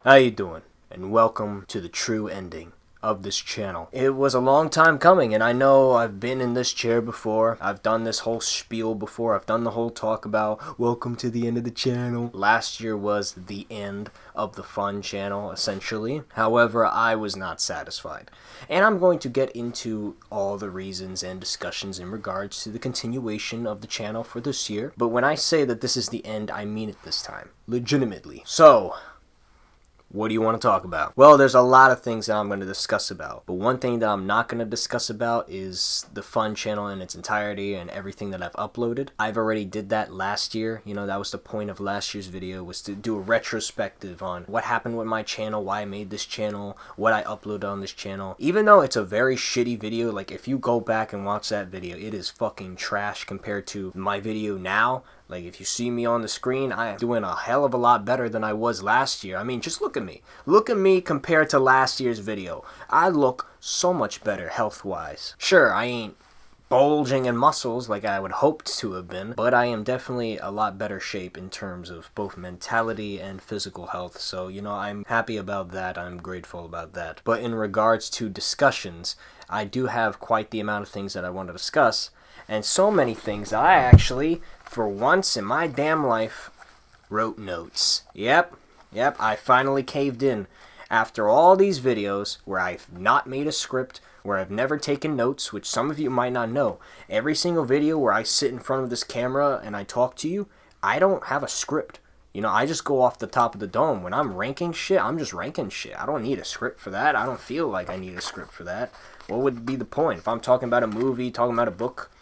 How you doing? And welcome to the true ending of this channel. It was a long time coming, and I know I've been in this chair before. I've done this whole spiel before. I've done the whole talk about welcome to the end of the channel. Last year was the end of the fun channel, essentially. However, I was not satisfied. And I'm going to get into all the reasons and discussions in regards to the continuation of the channel for this year. But when I say that this is the end, I mean it this time. Legitimately. So, what do you want to talk about? Well, there's a lot of things that I'm going to discuss about, but one thing that I'm not going to discuss about is the fun channel in its entirety and everything that I've uploaded. I've already did that last year. You know, that was the point of last year's video, was to do a retrospective on what happened with my channel, why I made this channel, what I uploaded on this channel. Even though it's a very shitty video, like if you go back and watch that video, it is fucking trash compared to my video now. Like, if you see me on the screen, I am doing a hell of a lot better than I was last year. I mean, just look at me. Look at me compared to last year's video. I look so much better health-wise. Sure, I ain't bulging in muscles like I would hoped to have been, but I am definitely a lot better shape in terms of both mentality and physical health. So, you know, I'm happy about that. I'm grateful about that. But in regards to discussions, I do have quite the amount of things that I want to discuss. And so many things that I actually, for once in my damn life, wrote notes. Yep, I finally caved in. After all these videos where I've not made a script, where I've never taken notes, which some of you might not know, every single video where I sit in front of this camera and I talk to you, I don't have a script. You know, I just go off the top of the dome. When I'm ranking shit, I'm just ranking shit. I don't need a script for that. I don't feel like I need a script for that. What would be the point? If I'm talking about a movie, talking about a book,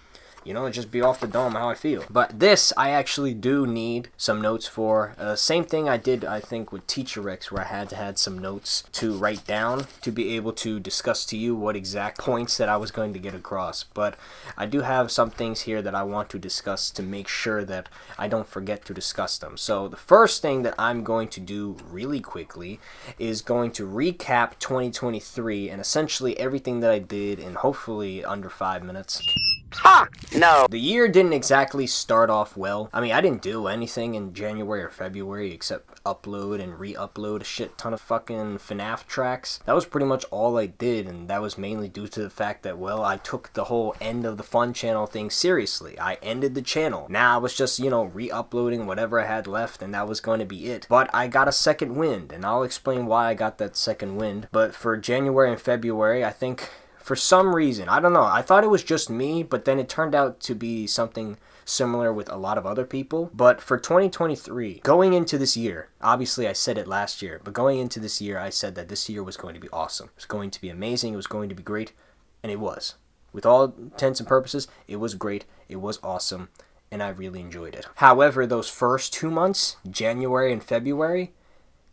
you know, just be off the dome how I feel. But this, I actually do need some notes for. Same thing I did, I think, with Teacher X, where I had to have some notes to write down to be able to discuss to you what exact points that I was going to get across. But I do have some things here that I want to discuss to make sure that I don't forget to discuss them. So the first thing that I'm going to do really quickly is going to recap 2023 and essentially everything that I did in hopefully under 5 minutes. Ha! No. The year didn't exactly start off well. I mean, I didn't do anything in January or February except upload and re-upload a shit ton of fucking FNAF tracks. That was pretty much all I did, and that was mainly due to the fact that, well, I took the whole end of the fun channel thing seriously. I ended the channel. Now I was just, you know, re-uploading whatever I had left, and that was going to be it. But I got a second wind, and I'll explain why I got that second wind. But for January and February, I think, for some reason, I don't know, I thought it was just me, but then it turned out to be something similar with a lot of other people. But for 2023, going into this year, obviously I said it last year, but going into this year, I said that this year was going to be awesome. It was going to be amazing, it was going to be great, and it was. With all intents and purposes, it was great, it was awesome, and I really enjoyed it. However, those first 2 months, January and February,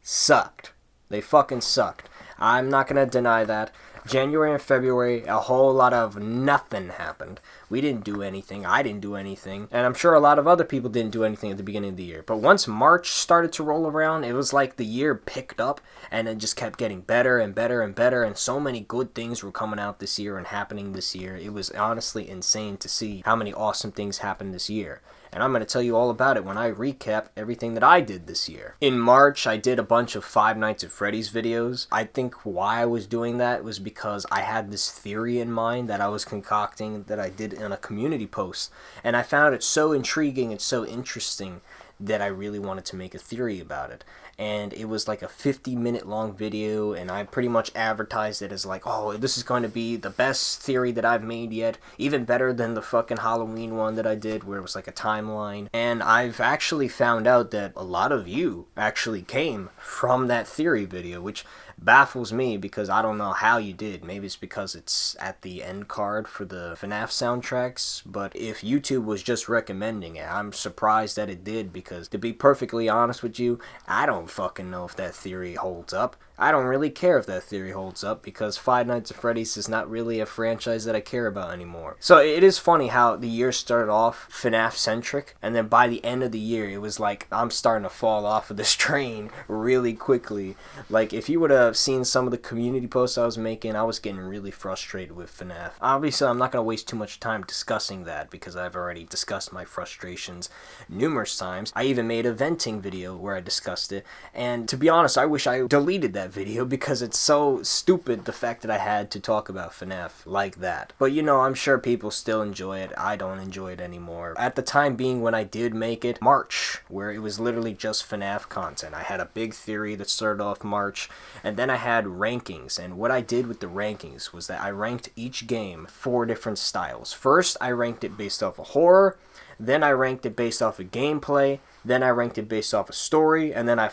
sucked. They fucking sucked. I'm not gonna deny that. January and February, a whole lot of nothing happened. We didn't do anything. I didn't do anything. And I'm sure a lot of other people didn't do anything at the beginning of the year. But once March started to roll around, it was like the year picked up and it just kept getting better and better and better. And so many good things were coming out this year and happening this year. It was honestly insane to see how many awesome things happened this year. And I'm going to tell you all about it when I recap everything that I did this year. In March, I did a bunch of Five Nights at Freddy's videos. I think why I was doing that was because I had this theory in mind that I was concocting that I did in a community post. And I found it so intriguing and so interesting that I really wanted to make a theory about it. And it was like a 50-minute long video, and I pretty much advertised it as like, oh, this is going to be the best theory that I've made yet, even better than the fucking Halloween one that I did where it was like a timeline. And I've actually found out that a lot of you actually came from that theory video, which baffles me because I don't know how you did. Maybe it's because it's at the end card for the FNAF soundtracks, but if YouTube was just recommending it, I'm surprised that it did, because to be perfectly honest with you, I don't fucking know if that theory holds up. I don't really care if that theory holds up, because Five Nights at Freddy's is not really a franchise that I care about anymore. So it is funny how the year started off FNAF-centric, and then by the end of the year, it was like, I'm starting to fall off of this train really quickly. Like, if you would have seen some of the community posts I was making, I was getting really frustrated with FNAF. Obviously, I'm not going to waste too much time discussing that, because I've already discussed my frustrations numerous times. I even made a venting video where I discussed it, and to be honest, I wish I deleted that video because it's so stupid, the fact that I had to talk about FNAF like that. But you know, I'm sure people still enjoy it. I don't enjoy it anymore. At the time being when I did make it, March, where it was literally just FNAF content. I had a big theory that started off March, and then I had rankings, and what I did with the rankings was that I ranked each game 4 different styles. First, I ranked it based off of horror, then I ranked it based off of gameplay, then I ranked it based off of story, and then I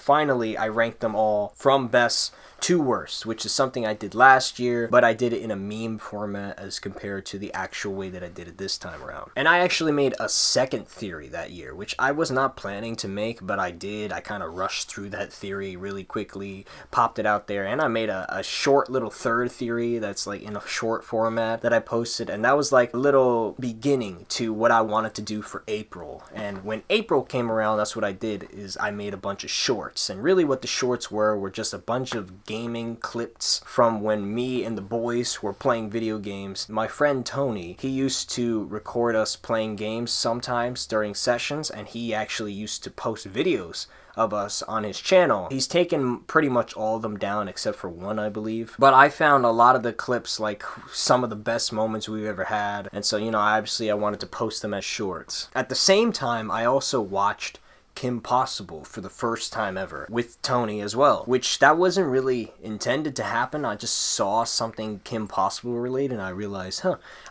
ranked them all from best to worst, which is something I did last year, but I did it in a meme format as compared to the actual way that I did it this time around. And I actually made a second theory that year, which I was not planning to make, but I did. I kind of rushed through that theory really quickly, popped it out there, and I made a short little third theory that's like in a short format that I posted, and that was like a little beginning to what I wanted to do for April. And when April came around, that's what I did, is I made a bunch of shorts, and really what the shorts were just a bunch of gaming clips from when me and the boys were playing video games. My friend Tony, he used to record us playing games sometimes during sessions, and he actually used to post videos of us on his channel. He's taken pretty much all of them down except for one, I believe. But I found a lot of the clips, like some of the best moments we've ever had, and so, you know, obviously I wanted to post them as shorts. At the same time, I also watched Kim Possible for the first time ever with Tony as well, which that wasn't really intended to happen. I just saw something Kim Possible related and I realized,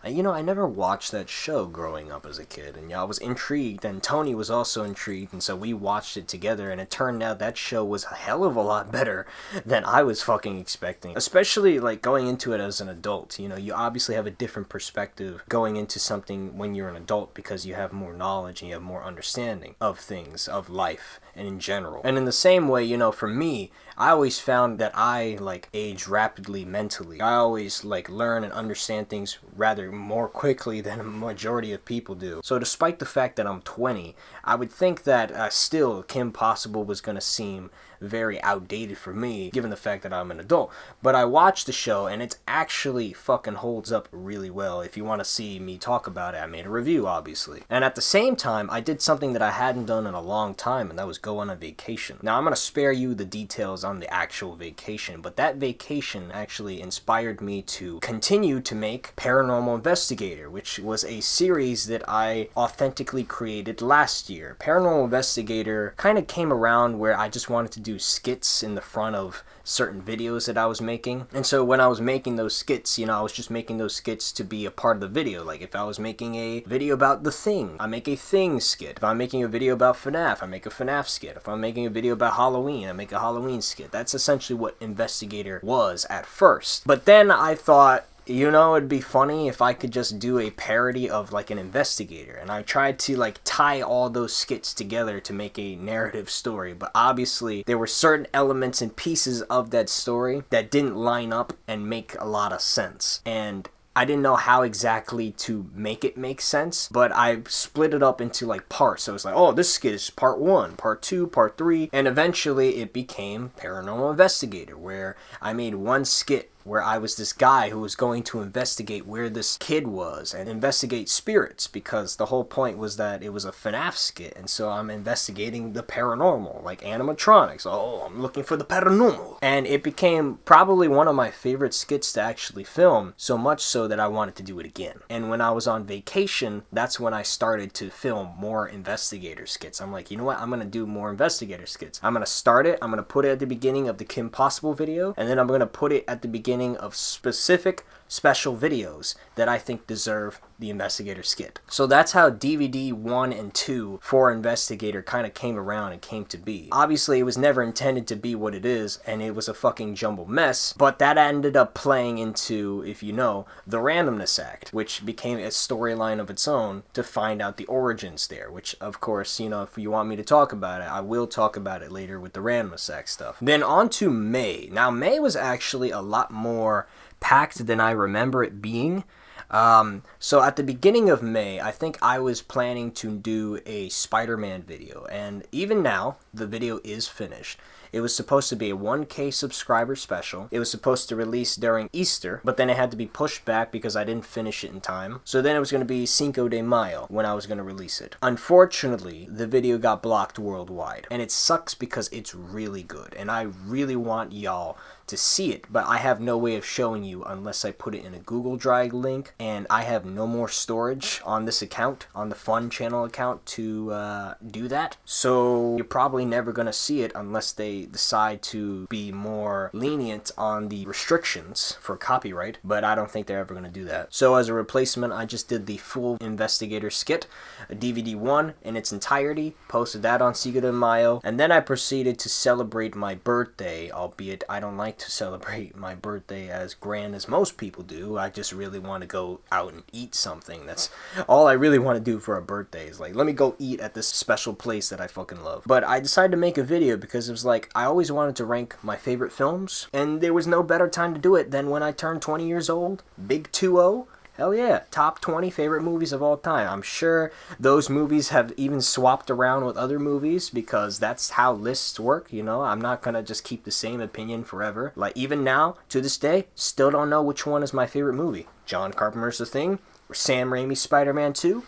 you know, I never watched that show growing up as a kid, and I was intrigued, and Tony was also intrigued, and so we watched it together, and it turned out that show was a hell of a lot better than I was fucking expecting, especially like going into it as an adult. You know, you obviously have a different perspective going into something when you're an adult because you have more knowledge and you have more understanding of things, of life and in general. And in the same way, you know, for me, I always found that I like age rapidly mentally. I always like learn and understand things rather more quickly than a majority of people do. So despite the fact that I'm 20, I would think that still Kim Possible was gonna seem very outdated for me, given the fact that I'm an adult. But I watched the show, and it actually fucking holds up really well. If you want to see me talk about it, I made a review, obviously. And at the same time, I did something that I hadn't done in a long time, and that was go on a vacation. Now, I'm going to spare you the details on the actual vacation, but that vacation actually inspired me to continue to make Paranormal Investigator, which was a series that I authentically created last year. Paranormal Investigator kind of came around where I just wanted to do skits in the front of certain videos that I was making. And so when I was making those skits, you know, I was just making those skits to be a part of the video. Like if I was making a video about The Thing, I make a Thing skit. If I'm making a video about FNAF, I make a FNAF skit. If I'm making a video about Halloween, I make a Halloween skit. That's essentially what Investigator was at first. But then I thought, you know, it'd be funny if I could just do a parody of like an investigator, and I tried to like tie all those skits together to make a narrative story, but obviously there were certain elements and pieces of that story that didn't line up and make a lot of sense, and I didn't know how exactly to make it make sense, but I split it up into like parts. So it's like, oh, this skit is part 1, part 2, part 3, and eventually it became Paranormal Investigator, where I made one skit where I was this guy who was going to investigate where this kid was and investigate spirits, because the whole point was that it was a FNAF skit, and so I'm investigating the paranormal, like animatronics. Oh, I'm looking for the paranormal. And it became probably one of my favorite skits to actually film, so much so that I wanted to do it again. And when I was on vacation, that's when I started to film more investigator skits. I'm like, you know what, I'm gonna do more investigator skits. I'm gonna start it, I'm gonna put it at the beginning of the Kim Possible video, and then I'm gonna put it at the beginning of specific special videos that I think deserve the Investigator skit. So that's how DVD 1 and 2 for Investigator kind of came around and came to be. Obviously, it was never intended to be what it is, and it was a fucking jumbled mess, but that ended up playing into, if you know, the Randomness Act, which became a storyline of its own to find out the origins there, which, of course, you know, if you want me to talk about it, I will talk about it later with the Randomness Act stuff. Then on to May. Now, May was actually a lot more packed than I remember it being. So at the beginning of May, I think I was planning to do a Spider-Man video, and even now, the video is finished. It was supposed to be a 1K subscriber special. It was supposed to release during Easter, but then it had to be pushed back because I didn't finish it in time. So then it was going to be Cinco de Mayo when I was going to release it. Unfortunately, the video got blocked worldwide, and it sucks because it's really good, and I really want y'all to see it, but I have no way of showing you unless I put it in a Google Drive link, and I have no more storage on this account, on the Fun channel account, to do that. So you're probably never gonna see it unless they decide to be more lenient on the restrictions for copyright, but I don't think they're ever gonna do that. So as a replacement, I just did the full Investigator skit, a DVD 1 in its entirety, posted that on Cinco de Mayo, and then I proceeded to celebrate my birthday, albeit I don't like to celebrate my birthday as grand as most people do. I just really want to go out and eat something. That's all I really want to do for a birthday, is like, let me go eat at this special place that I fucking love. But I decided to make a video because it was like, I always wanted to rank my favorite films, and there was no better time to do it than when I turned 20 years old. Big 2-0. Hell yeah, top 20 favorite movies of all time. I'm sure those movies have even swapped around with other movies because that's how lists work, you know? I'm not gonna just keep the same opinion forever. Like, even now, to this day, still don't know which one is my favorite movie. John Carpenter's The Thing, or Sam Raimi's Spider-Man 2?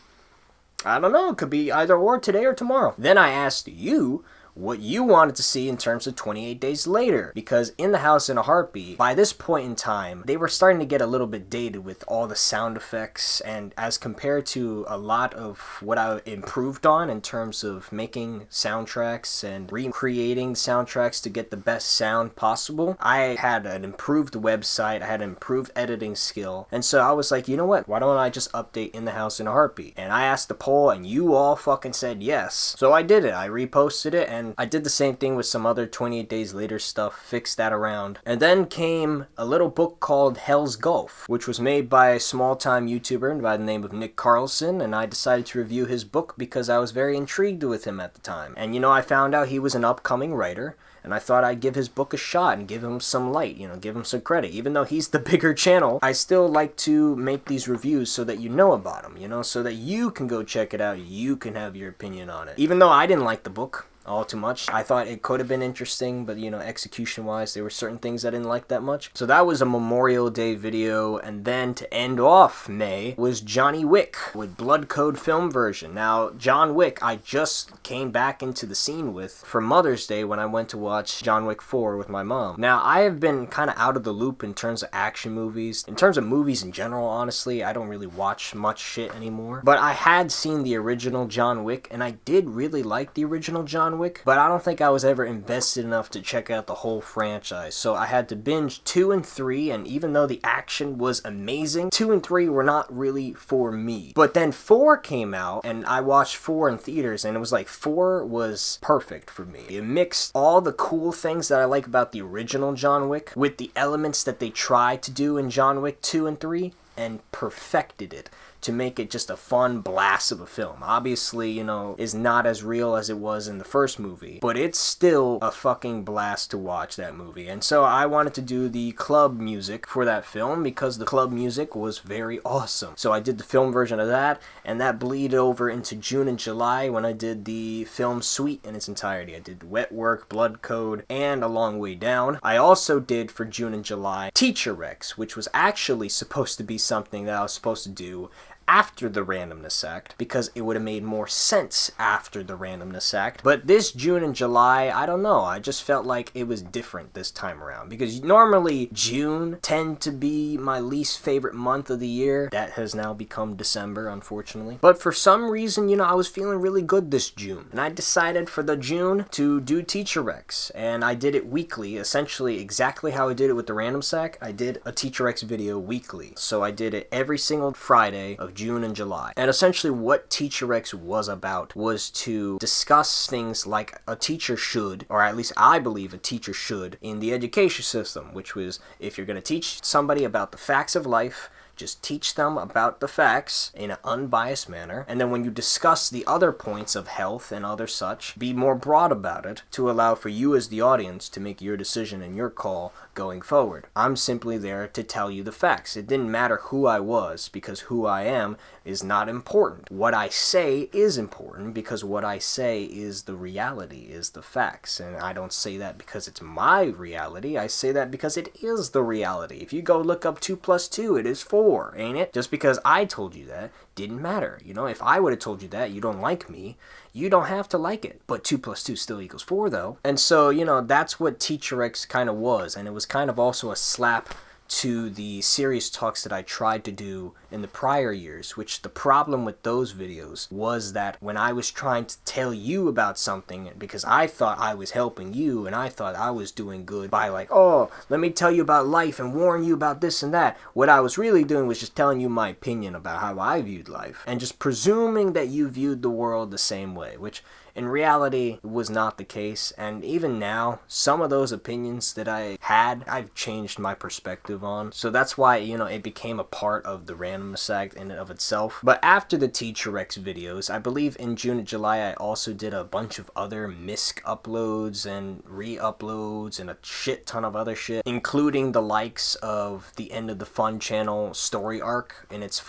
I don't know, it could be either or, today or tomorrow. Then I asked you what you wanted to see in terms of 28 Days Later, because In the House in a Heartbeat, by this point in time, they were starting to get a little bit dated with all the sound effects, and as compared to a lot of what I improved on in terms of making soundtracks and recreating soundtracks to get the best sound possible, I had an improved website, I had an improved editing skill, and so I was like, you know what, why don't I just update In the House in a Heartbeat? And I asked the poll, and you all fucking said yes. So I did it, I reposted it, and I did the same thing with some other 28 Days Later stuff, fixed that around. And then came a little book called Hell's Gulf, which was made by a small-time YouTuber by the name of Nick Carlson, and I decided to review his book because I was very intrigued with him at the time. And you know, I found out he was an upcoming writer, and I thought I'd give his book a shot and give him some light, you know, give him some credit. Even though he's the bigger channel, I still like to make these reviews so that you know about him, you know, so that you can go check it out, you can have your opinion on it. Even though I didn't like the book all too much, I thought it could have been interesting, but you know, execution wise there were certain things I didn't like that much. So that was a Memorial Day video, and then to end off May was Johnny Wick with Blood Code film version. Now John Wick I just came back into the scene with for Mother's Day when I went to watch John Wick 4 with my mom. Now I have been kind of out of the loop in terms of action movies, in terms of movies in general. Honestly, I don't really watch much shit anymore, but I had seen the original John Wick, and I did really like the original John Wick, but I don't think I was ever invested enough to check out the whole franchise. So I had to binge 2 and 3, and even though the action was amazing, 2 and 3 were not really for me. But then 4 came out, and I watched 4 in theaters, and it was like 4 was perfect for me. It mixed all the cool things that I like about the original John Wick with the elements that they tried to do in John Wick 2 and 3, and perfected it to make it just a fun blast of a film. Obviously, you know, is not as real as it was in the first movie, but it's still a fucking blast to watch that movie. And so I wanted to do the club music for that film because the club music was very awesome. So I did the film version of that, and that bleed over into June and July when I did the film suite in its entirety. I did Wet Work, Blood Code, and A Long Way Down. I also did for June and July Teacher Rex, which was actually supposed to be something that I was supposed to do after the Randomness Act, because it would have made more sense after the Randomness Act. But this June and July, I don't know, I just felt like it was different this time around, because normally June tend to be my least favorite month of the year. That has now become December, unfortunately. But for some reason, you know, I was feeling really good this June, and I decided for the June to do Teacher Rex, and I did it weekly, essentially exactly how I did it with the Randomness Act. I did a Teacher Rex video weekly, so I did it every single Friday of June and July. And essentially what Teacher Rex was about was to discuss things like a teacher should, or at least I believe a teacher should, in the education system, which was if you're going to teach somebody about the facts of life, Just teach them about the facts in an unbiased manner, and then when you discuss the other points of health and other such, be more broad about it to allow for you as the audience to make your decision and your call going forward. I'm simply there to tell you the facts. It didn't matter who I was, because who I am is not important. What I say is important, because what I say is the reality, is the facts. And I don't say that because it's my reality. I say that because it is the reality. If you go look up 2 plus 2, it is 4, ain't it? Just because I told you that didn't matter. You know, if I would have told you that, you don't like me, you don't have to like it. But 2 plus 2 still equals 4, though. And so, you know, that's what Teacher X kind of was. And it was kind of also a slap to the serious talks that I tried to do in the prior years, which the problem with those videos was that when I was trying to tell you about something, because I thought I was helping you and I thought I was doing good by like, oh, let me tell you about life and warn you about this and that, what I was really doing was just telling you my opinion about how I viewed life and just presuming that you viewed the world the same way, which in reality was not the case. And even now, some of those opinions that I had, I've changed my perspective on. So that's why, you know, it became a part of the Randomness Act in and of itself. But after the Teacher X videos, I believe in June and July, I also did a bunch of other misc uploads and re-uploads and a shit ton of other shit, including the likes of the End of the Fun channel story arc in its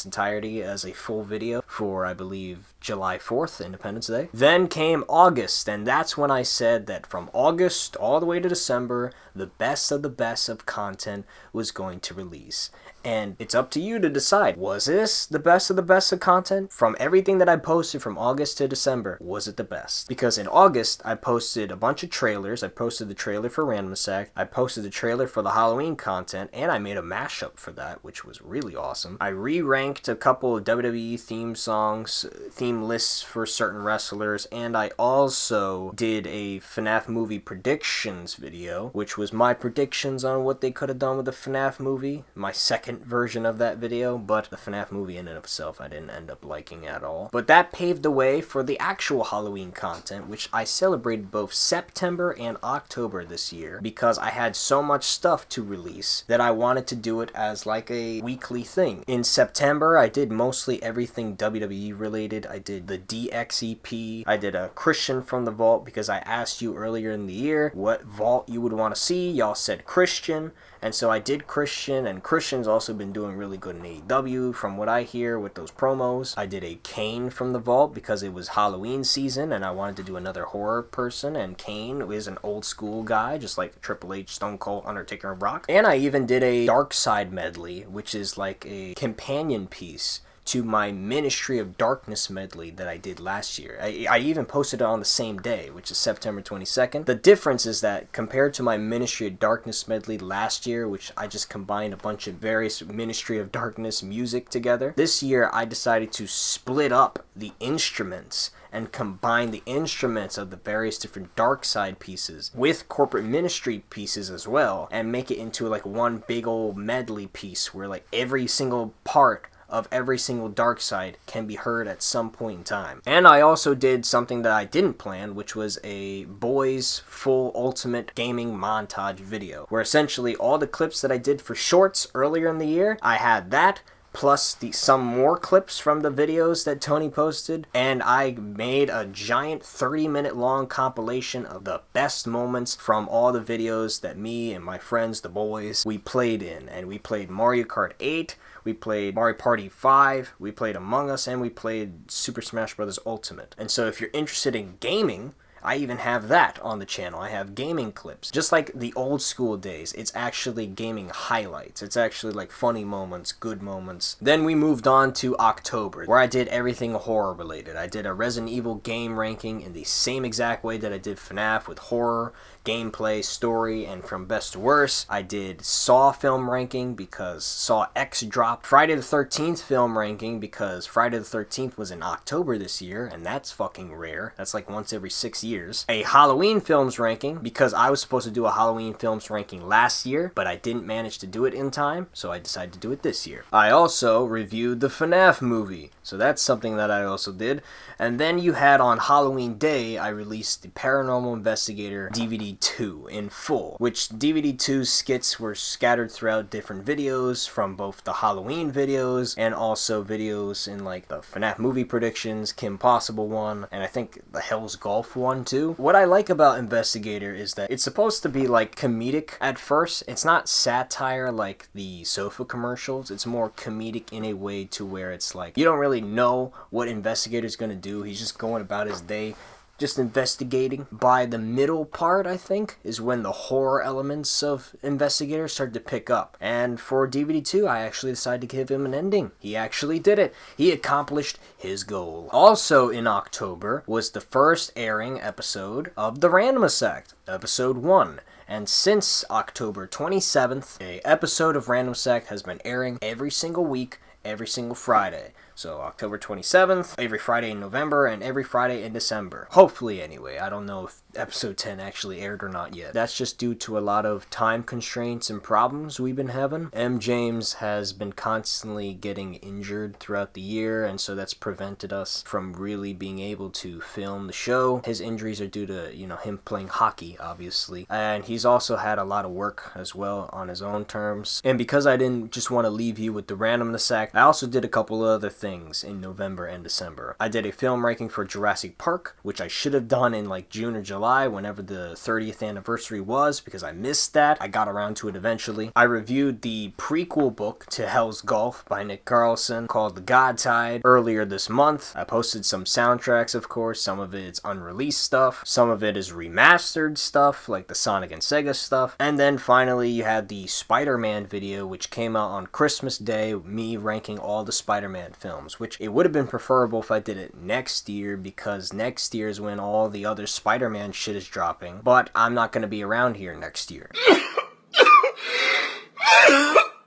entirety as a full video for, I believe, July 4th, Independence Day. Then came August, and that's when I said that from August all the way to December, the best of content was going to release. And it's up to you to decide, was this the best of content? From everything that I posted from August to December, was it the best? Because in August, I posted a bunch of trailers. I posted the trailer for Randomness Act. I posted the trailer for the Halloween content, and I made a mashup for that, which was really awesome. I re-ranked a couple of WWE theme songs, theme lists for certain wrestlers, and I also did a FNAF movie predictions video, which was my predictions on what they could have done with the FNAF movie, my second version of that video, but the FNAF movie in and of itself I didn't end up liking at all. But that paved the way for the actual Halloween content, which I celebrated both September and October this year, because I had so much stuff to release that I wanted to do it as like a weekly thing. In September, I did mostly everything WWE related. I did the DXEP, I did a Christian from the Vault, because I asked you earlier in the year what Vault you would want to see. Y'all said Christian, and so I did Christian, and Christian's also been doing really good in AEW from what I hear with those promos. I did a Kane from the Vault because it was Halloween season and I wanted to do another horror person, and Kane is an old school guy just like Triple H, Stone Cold, Undertaker, and Brock. And I even did a Dark Side medley, which is like a companion piece to my Ministry of Darkness medley that I did last year. I even posted it on the same day, which is September 22nd. The difference is that compared to my Ministry of Darkness medley last year, which I just combined a bunch of various Ministry of Darkness music together, this year I decided to split up the instruments and combine the instruments of the various different Dark Side pieces with corporate ministry pieces as well, and make it into like one big old medley piece where like every single part of every single Dark Side can be heard at some point in time. And I also did something that I didn't plan, which was a boys full ultimate gaming montage video, where essentially all the clips that I did for shorts earlier in the year, I had that plus some more clips from the videos that Tony posted, and I made a giant 30-minute long compilation of the best moments from all the videos that me and my friends, the boys, we played in. And we played Mario Kart 8, we played Mario Party 5, we played Among Us, and we played Super Smash Bros. Ultimate. And so if you're interested in gaming, I even have that on the channel. I have gaming clips. Just like the old school days, it's actually gaming highlights. It's actually like funny moments, good moments. Then we moved on to October, where I did everything horror related. I did a Resident Evil game ranking in the same exact way that I did FNAF, with horror, gameplay, story, and from best to worst. I did Saw film ranking because Saw X dropped. Friday the 13th film ranking because Friday the 13th was in October this year, and that's fucking rare. That's like once every 6 years. A Halloween films ranking because I was supposed to do a Halloween films ranking last year, but I didn't manage to do it in time, so I decided to do it this year. I also reviewed the FNAF movie, so that's something that I also did. And then you had on Halloween Day, I released the Paranormal Investigator DVD DVD 2 in full, which DVD 2 skits were scattered throughout different videos from both the Halloween videos and also videos in like the FNAF movie predictions, Kim Possible one, and I think the Hell's Golf one too. What I like about Investigator is that it's supposed to be like comedic at first. It's not satire like the sofa commercials. It's more comedic in a way to where it's like you don't really know what Investigator's gonna do. He's just going about his day, just investigating. By the middle part, I think, is when the horror elements of Investigator start to pick up. And for DVD 2, I actually decided to give him an ending. He actually did it. He accomplished his goal. Also in October was the first airing episode of the Randomness Act, episode 1. And since October 27th, an episode of Randomness Act has been airing every single week, every single Friday. So October 27th, every Friday in November, and every Friday in December. Hopefully, anyway. I don't know if episode 10 actually aired or not yet. That's just due to a lot of time constraints and problems we've been having. M. James has been constantly getting injured throughout the year, and so that's prevented us from really being able to film the show. His injuries are due to, him playing hockey, obviously. And he's also had a lot of work as well on his own terms. And because I didn't just want to leave you with the Randomness Act, I also did a couple other things in November and December. I did a film ranking for Jurassic Park, which I should have done in like June or July, whenever the 30th anniversary was, because I missed that. I got around to it eventually. I reviewed the prequel book to Hell's Golf by Nick Carlson called The God Tide earlier this month. I posted some soundtracks, of course. Some of it's unreleased stuff. Some of it is remastered stuff, like the Sonic and Sega stuff. And then finally, you had the Spider-Man video, which came out on Christmas Day, me ranking all the Spider-Man films, which it would have been preferable if I did it next year, because next year is when all the other Spider-Man shit is dropping, but I'm not going to be around here next year.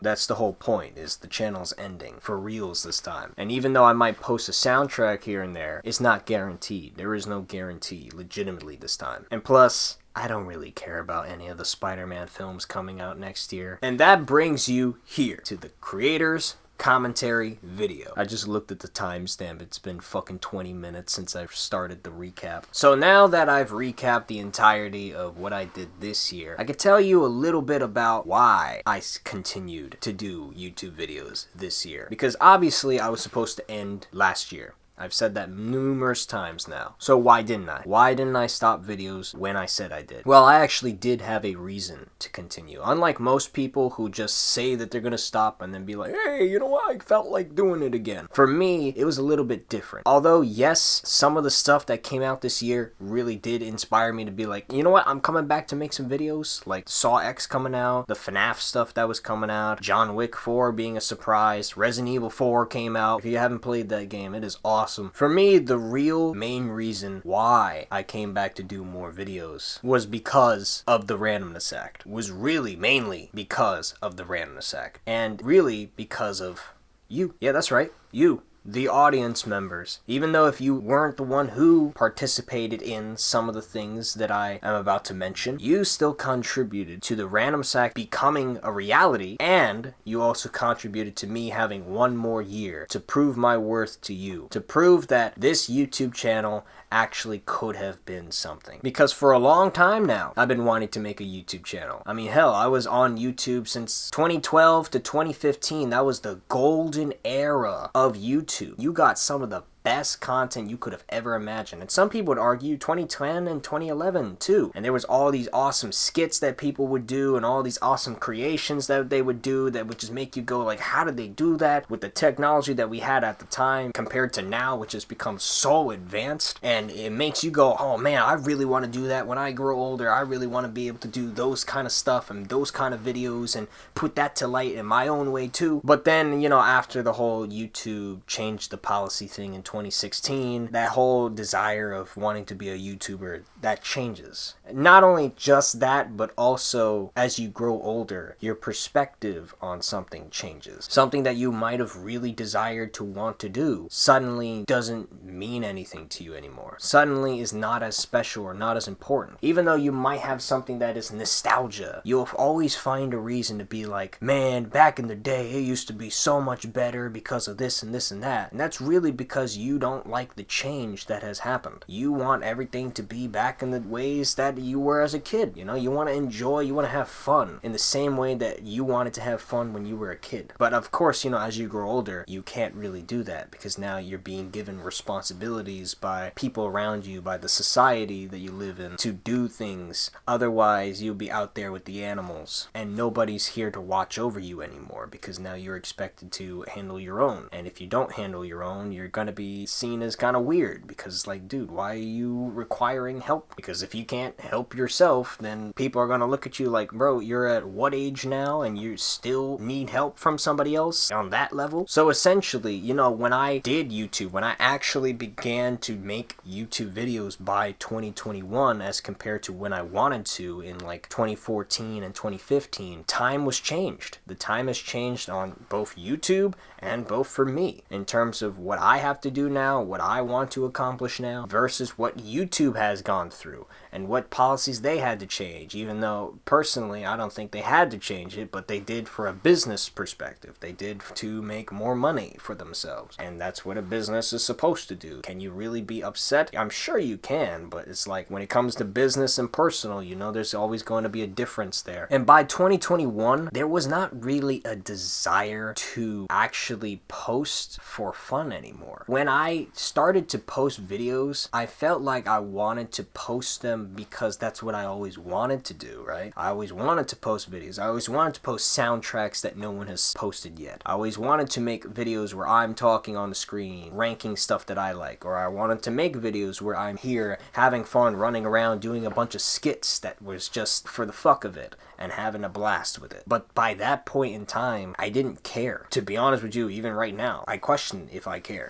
That's the whole point, is the channel's ending, for reals this time. And even though I might post a soundtrack here and there, it's not guaranteed. There is no guarantee, legitimately this time. And plus, I don't really care about any of the Spider-Man films coming out next year. And that brings you here to the creators commentary video. I just looked at the timestamp. It's been fucking 20 minutes since I've started the recap. So now that I've recapped the entirety of what I did this year, I could tell you a little bit about why I continued to do YouTube videos this year. Because obviously I was supposed to end last year. I've said that numerous times now. So why didn't I? Why didn't I stop videos when I said I did? Well, I actually did have a reason to continue. Unlike most people who just say that they're gonna stop and then be like, hey, you know what? I felt like doing it again. For me, it was a little bit different. Although, yes, some of the stuff that came out this year really did inspire me to be like, you know what? I'm coming back to make some videos. Like Saw X coming out, the FNAF stuff that was coming out, John Wick 4 being a surprise, Resident Evil 4 came out. If you haven't played that game, it is awesome. For me, the real main reason why I came back to do more videos was because of the Randomness Act. Was really mainly because of the Randomness Act. And really because of you. Yeah, that's right. You. The audience members. Even though if you weren't the one who participated in some of the things that I am about to mention, you still contributed to the Randomness Act becoming a reality, and you also contributed to me having one more year to prove my worth to you, to prove that this YouTube channel actually could have been something. Because for a long time now, I've been wanting to make a YouTube channel. I mean, hell, I was on YouTube since 2012 to 2015. That was the golden era of YouTube. You got some of the best content you could have ever imagined. And some people would argue 2010 and 2011 too. And there was all these awesome skits that people would do and all these awesome creations that they would do that would just make you go like, how did they do that with the technology that we had at the time compared to now, which has become so advanced. And it makes you go, oh man, I really want to do that when I grow older. I really want to be able to do those kind of stuff and those kind of videos and put that to light in my own way too. But then, after the whole YouTube changed the policy thing in 2016, that whole desire of wanting to be a YouTuber, that changes. Not only just that, but also as you grow older, your perspective on something changes. Something that you might have really desired to want to do suddenly doesn't mean anything to you anymore. Suddenly is not as special or not as important. Even though you might have something that is nostalgia, you'll always find a reason to be like, man, back in the day, it used to be so much better because of this and this and that. And that's really because you don't like the change that has happened. You want everything to be back in the ways that you were as a kid. You know, you want to enjoy, you want to have fun in the same way that you wanted to have fun when you were a kid. But of course, you know, as you grow older, you can't really do that because now you're being given responsibilities by people around you, by the society that you live in, to do things. Otherwise, you'll be out there with the animals and nobody's here to watch over you anymore because now you're expected to handle your own. And if you don't handle your own, you're gonna be seen as kind of weird because, like, dude, why are you requiring help? Because if you can't help yourself, then people are gonna look at you like, bro, you're at what age now and you still need help from somebody else on that level? So essentially, you know, when I did YouTube, when I actually began to make YouTube videos by 2021 as compared to when I wanted to in like 2014 and 2015, time was changed. The time has changed on both YouTube and both for me in terms of what I have to do now, what I want to accomplish now versus what YouTube has gone through and what policies they had to change, even though personally I don't think they had to change it, but they did for a business perspective. They did to make more money for themselves, and that's what a business is supposed to do. Can you really be upset? I'm sure you can, but it's like when it comes to business and personal, you know, there's always going to be a difference there. And by 2021, there was not really a desire to actually post for fun anymore. When I started to post videos, I felt like I wanted to post them because that's what I always wanted to do, right? I always wanted to post videos. I always wanted to post soundtracks that no one has posted yet. I always wanted to make videos where I'm talking on the screen, ranking stuff that I like, or I wanted to make videos where I'm here having fun, running around, doing a bunch of skits that was just for the fuck of it and having a blast with it. But by that point in time, I didn't care. To be honest with you, even right now, I question if I care.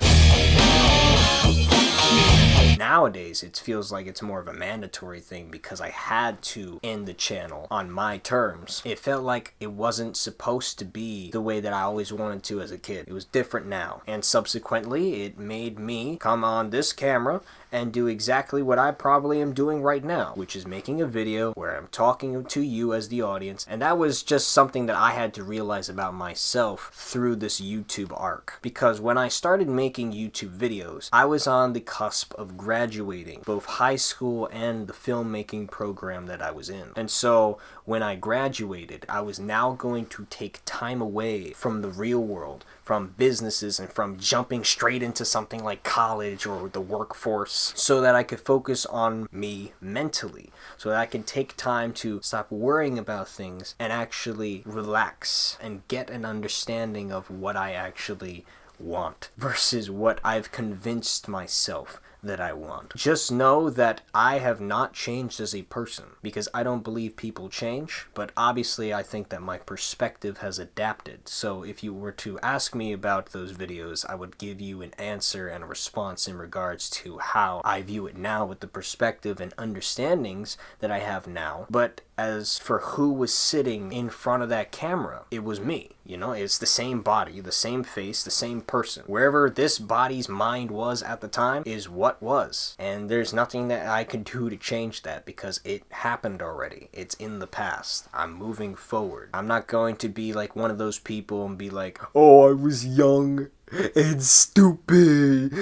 Nowadays, it feels like it's more of a mandatory thing because I had to end the channel on my terms. It felt like it wasn't supposed to be the way that I always wanted to as a kid. It was different now. And subsequently, it made me come on this camera and do exactly what I probably am doing right now, which is making a video where I'm talking to you as the audience. And that was just something that I had to realize about myself through this YouTube arc. Because when I started making YouTube videos, I was on the cusp of graduating both high school and the filmmaking program that I was in. And so when I graduated, I was now going to take time away from the real world, from businesses, and from jumping straight into something like college or the workforce so that I could focus on me mentally, so that I can take time to stop worrying about things and actually relax and get an understanding of what I actually want versus what I've convinced myself that I want. Just know that I have not changed as a person because I don't believe people change, but obviously I think that my perspective has adapted. So if you were to ask me about those videos, I would give you an answer and a response in regards to how I view it now with the perspective and understandings that I have now. But as for who was sitting in front of that camera, it was me. You know, it's the same body, the same face, the same person. Wherever this body's mind was at the time is what was. And there's nothing that I could do to change that because it happened already. It's in the past. I'm moving forward. I'm not going to be like one of those people and be like, oh, I was young and stupid.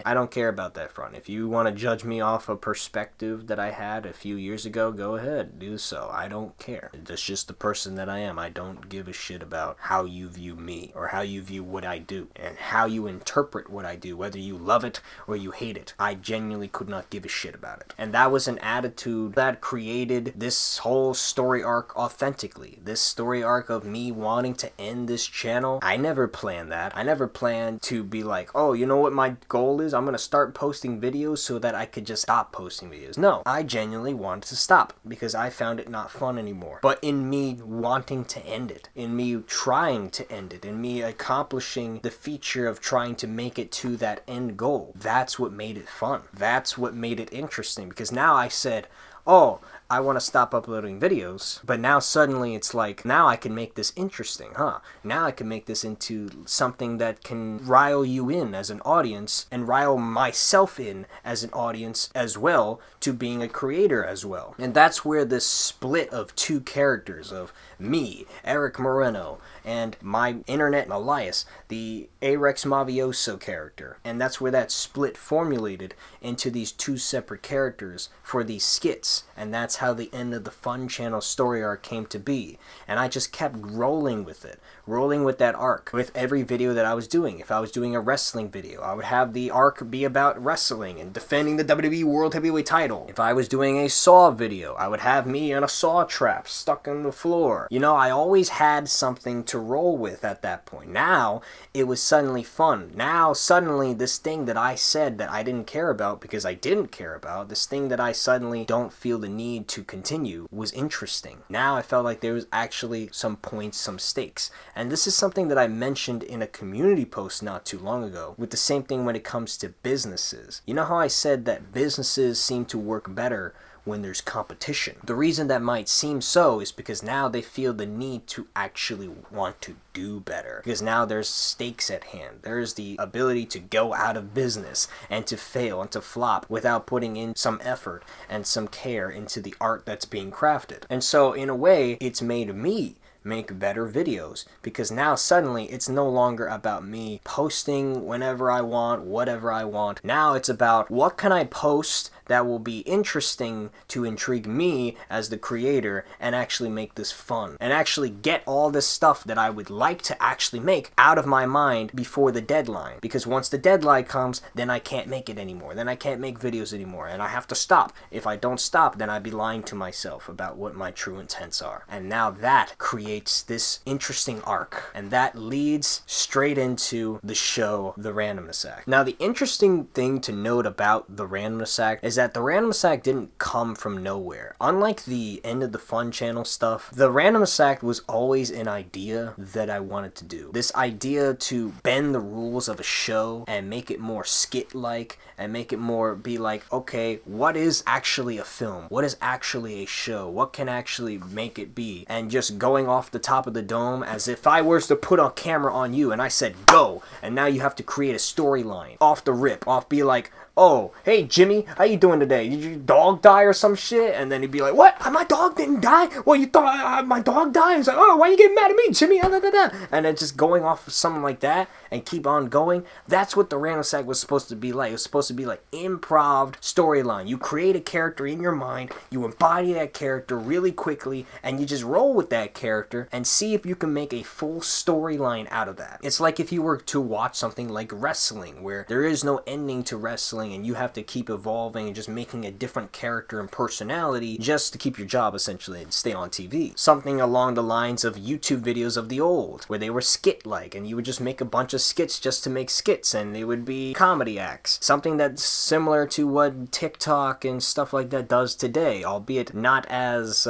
I don't care about that front. If you want to judge me off a perspective that I had a few years ago, go ahead, do so. I don't care. That's just the person that I am. I don't give a shit about how you view me or how you view what I do and how you interpret what I do, whether you love it or you hate it. I genuinely could not give a shit about it. And that was an attitude that created this whole story arc authentically. This story arc of me wanting to end this channel, I never planned that. I never planned to be like, oh, you know what my goal is? I'm going to start posting videos so that I could just stop posting videos. No, I genuinely wanted to stop because I found it not fun anymore. But in me wanting to end it, in me trying to end it, in me accomplishing the feature of trying to make it to that end goal, that's what made it fun. That's what made it interesting because now I said, oh, I want to stop uploading videos, but now suddenly it's like, now I can make this interesting, huh? Now I can make this into something that can rile you in as an audience, and rile myself in as an audience as well, to being a creator as well. And that's where this split of two characters, of me, Eric Moreno, and my internet Elias, the Arex Mavioso character. And that's where that split formulated into these two separate characters for these skits. And that's how the end of the Fun Channel story arc came to be. And I just kept rolling with it. Rolling with that arc. With every video that I was doing. If I was doing a wrestling video, I would have the arc be about wrestling and defending the WWE World Heavyweight title. If I was doing a Saw video, I would have me in a saw trap stuck on the floor. You know, I always had something to roll with at that point. Now, it was suddenly fun. Now, suddenly, this thing that I said that I didn't care about because I didn't care about, this thing that I suddenly don't feel the need to continue, was interesting. Now I felt like there was actually some points, some stakes. And this is something that I mentioned in a community post not too long ago, with the same thing when it comes to businesses. You know how I said that businesses seem to work better when there's competition? The reason that might seem so is because now they feel the need to actually want to do better, because now there's stakes at hand. There's the ability to go out of business and to fail and to flop without putting in some effort and some care into the art that's being crafted. And so in a way, it's made me make better videos, because now suddenly it's no longer about me posting whenever I want, whatever I want. Now it's about, what can I post that will be interesting to intrigue me as the creator and actually make this fun, and actually get all this stuff that I would like to actually make out of my mind before the deadline. Because once the deadline comes, then I can't make it anymore. Then I can't make videos anymore, and I have to stop. If I don't stop, then I'd be lying to myself about what my true intents are. And now that creates this interesting arc, and that leads straight into the show, The Randomness Act. Now, the interesting thing to note about The Randomness Act is that the Randomness Act didn't come from nowhere. Unlike the end of the Fun Channel stuff, the Randomness Act was always an idea that I wanted to do. This idea to bend the rules of a show and make it more skit-like, and make it more be like, okay, what is actually a film? What is actually a show? What can actually make it be? And just going off the top of the dome, as if I was to put a camera on you and I said go, and now you have to create a storyline off the rip, be like, oh, hey Jimmy, how you doing today? Did your dog die or some shit? And then he'd be like, what? My dog didn't die? Well, you thought my dog died? He's like, oh, why you getting mad at me, Jimmy? And then just going off of something like that and keep on going. That's what the Randomness Act was supposed to be like. It was supposed to be like improv storyline. You create a character in your mind, you embody that character really quickly, and you just roll with that character and see if you can make a full storyline out of that. It's like if you were to watch something like wrestling, where there is no ending to wrestling, and you have to keep evolving and just making a different character and personality just to keep your job, essentially, and stay on TV. Something along the lines of YouTube videos of the old, where they were skit-like, and you would just make a bunch of skits just to make skits, and they would be comedy acts. Something that's similar to what TikTok and stuff like that does today, albeit not as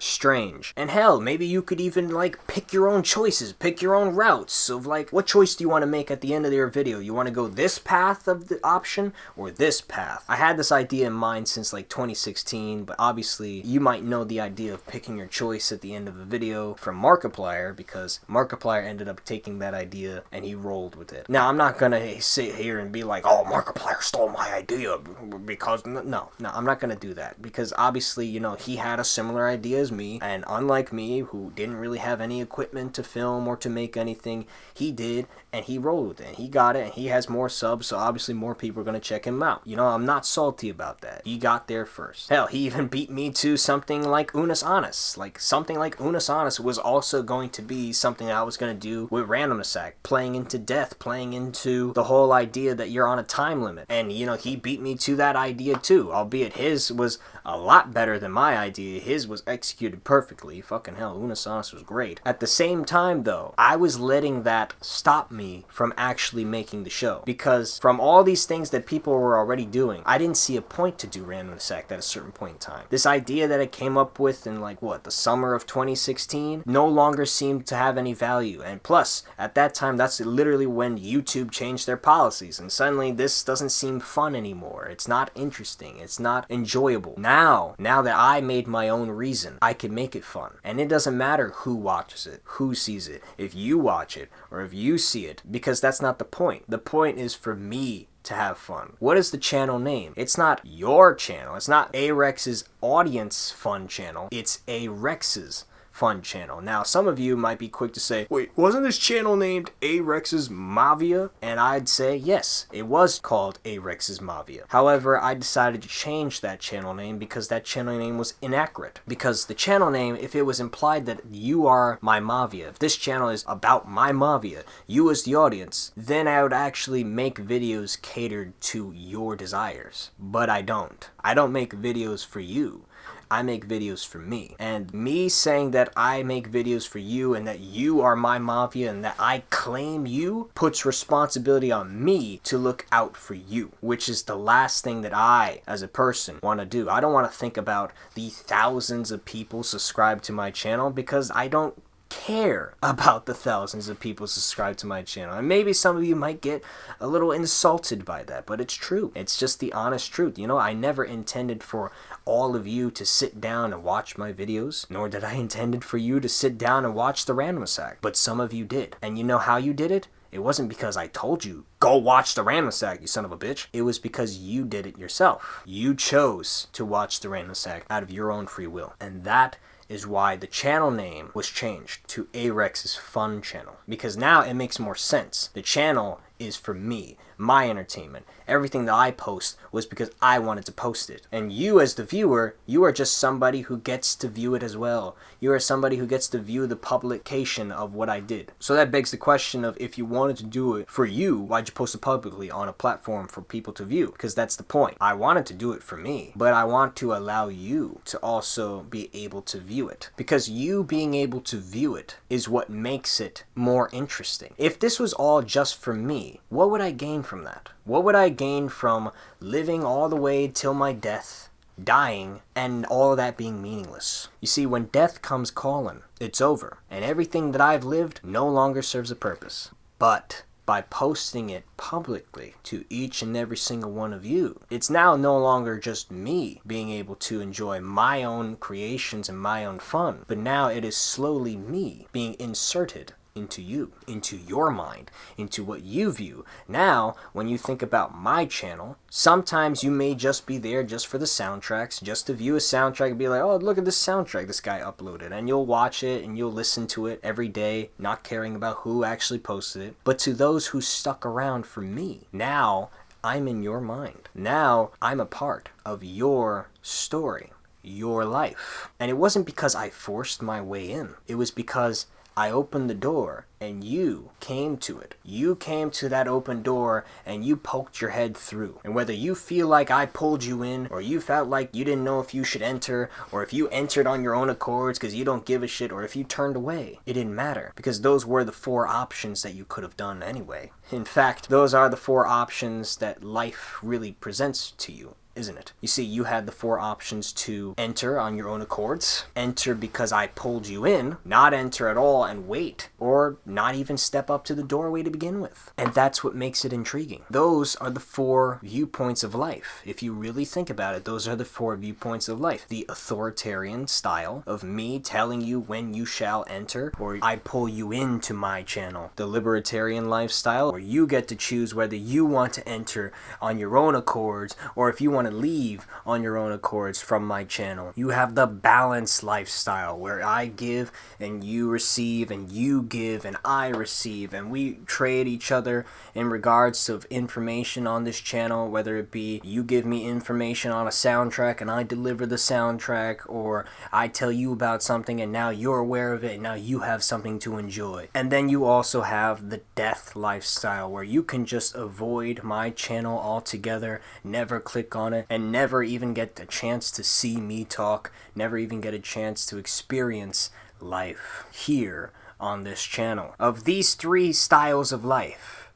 strange. And hell, maybe you could even like pick your own choices, pick your own routes of like, what choice do you want to make at the end of your video? You want to go this path of the option, or this path? I had this idea in mind since like 2016, but obviously you might know the idea of picking your choice at the end of a video from Markiplier, because Markiplier ended up taking that idea and he rolled with it. Now, I'm not gonna sit here and be like, oh, Markiplier stole my idea, because no, I'm not gonna do that, because obviously, you know, he had a similar idea as me, and unlike me, who didn't really have any equipment to film or to make anything, he did, and he rolled with it, and he got it, and he has more subs, so obviously more people are gonna check him out. You know, I'm not salty about that. He got there first. Hell, he even beat me to something like Unis Honest. Like, something like Unis Honest was also going to be something I was going to do with Randomness Act, playing into death, playing into the whole idea that you're on a time limit. And, you know, he beat me to that idea too, albeit his was a lot better than my idea. His was executed perfectly. Fucking hell, Unis Honest was great. At the same time, though, I was letting that stop me from actually making the show, because from all these things that people were already doing, I didn't see a point to do Randomness Act at a certain point in time. This idea that I came up with in like what, the summer of 2016 no longer seemed to have any value. And plus, at that time, that's literally when YouTube changed their policies, and suddenly this doesn't seem fun anymore. It's not interesting. It's not enjoyable. Now now that I made my own reason, I can make it fun. And it doesn't matter who watches it, who sees it, if you watch it, or if you see it, because that's not the point. The point is for me to have fun. What is the channel name? It's not your channel. It's not A-Rex's audience fun channel. It's A-Rex's fun channel. Now, some of you might be quick to say, wait, wasn't this channel named A-Rex's Mavia? And I'd say, yes, it was called A-Rex's Mavia. However, I decided to change that channel name because that channel name was inaccurate. Because the channel name, if it was implied that you are my Mavia, if this channel is about my Mavia, you as the audience, then I would actually make videos catered to your desires. But I don't. I don't make videos for you. I make videos for me. And me saying that I make videos for you and that you are my Mafia and that I claim you puts responsibility on me to look out for you, which is the last thing that I, as a person, want to do. I don't want to think about the thousands of people subscribed to my channel because I don't care about the thousands of people subscribed to my channel. And maybe some of you might get a little insulted by that, but it's true. It's just the honest truth. You know, I never intended for all of you to sit down and watch my videos, nor did I intended for you to sit down and watch the Randomness Act, but some of you did. And you know how you did it? It wasn't because I told you, go watch the Randomness Act, you son of a bitch. It was because you did it yourself. You chose to watch the Randomness Act out of your own free will. And that is why the channel name was changed to A-Rex's Fun Channel. Because now it makes more sense. The channel is for me, my entertainment. Everything that I post was because I wanted to post it. And you as the viewer, you are just somebody who gets to view it as well. You are somebody who gets to view the publication of what I did. So that begs the question of, if you wanted to do it for you, why'd you post it publicly on a platform for people to view? Because that's the point. I wanted to do it for me, but I want to allow you to also be able to view it. Because you being able to view it is what makes it more interesting. If this was all just for me, what would I gain from that? What would I gain from living all the way till my death, dying, and all of that being meaningless? You see, when death comes calling, it's over, and everything that I've lived no longer serves a purpose. But by posting it publicly to each and every single one of you, it's now no longer just me being able to enjoy my own creations and my own fun, but now it is slowly me being inserted into you, into your mind, into what you view. Now, when you think about my channel, sometimes you may just be there just for the soundtracks, just to view a soundtrack and be like, oh, look at this soundtrack this guy uploaded. And you'll watch it and you'll listen to it every day, not caring about who actually posted it. But to those who stuck around for me, now I'm in your mind. Now I'm a part of your story, your life. And it wasn't because I forced my way in. It was because I opened the door and you came to it. You came to that open door and you poked your head through. And whether you feel like I pulled you in, or you felt like you didn't know if you should enter, or if you entered on your own accords because you don't give a shit, or if you turned away, it didn't matter, because those were the 4 options that you could have done anyway. In fact, those are the 4 options that life really presents to you, isn't it? You see, you had the 4 options to enter on your own accords, enter because I pulled you in, not enter at all and wait, or not even step up to the doorway to begin with. And that's what makes it intriguing. Those are the 4 viewpoints of life. If you really think about it, those are the 4 viewpoints of life. The authoritarian style of me telling you when you shall enter, or I pull you into my channel. The libertarian lifestyle, where you get to choose whether you want to enter on your own accords, or if you want to leave on your own accords from my channel. You have the balanced lifestyle, where I give and you receive, and you give and I receive, and we trade each other in regards to information on this channel, whether it be you give me information on a soundtrack and I deliver the soundtrack, or I tell you about something and now you're aware of it and now you have something to enjoy. And then you also have the death lifestyle, where you can just avoid my channel altogether, never click on it, and never even get the chance to see me talk, never even get a chance to experience life here on this channel. Of these 3 styles of life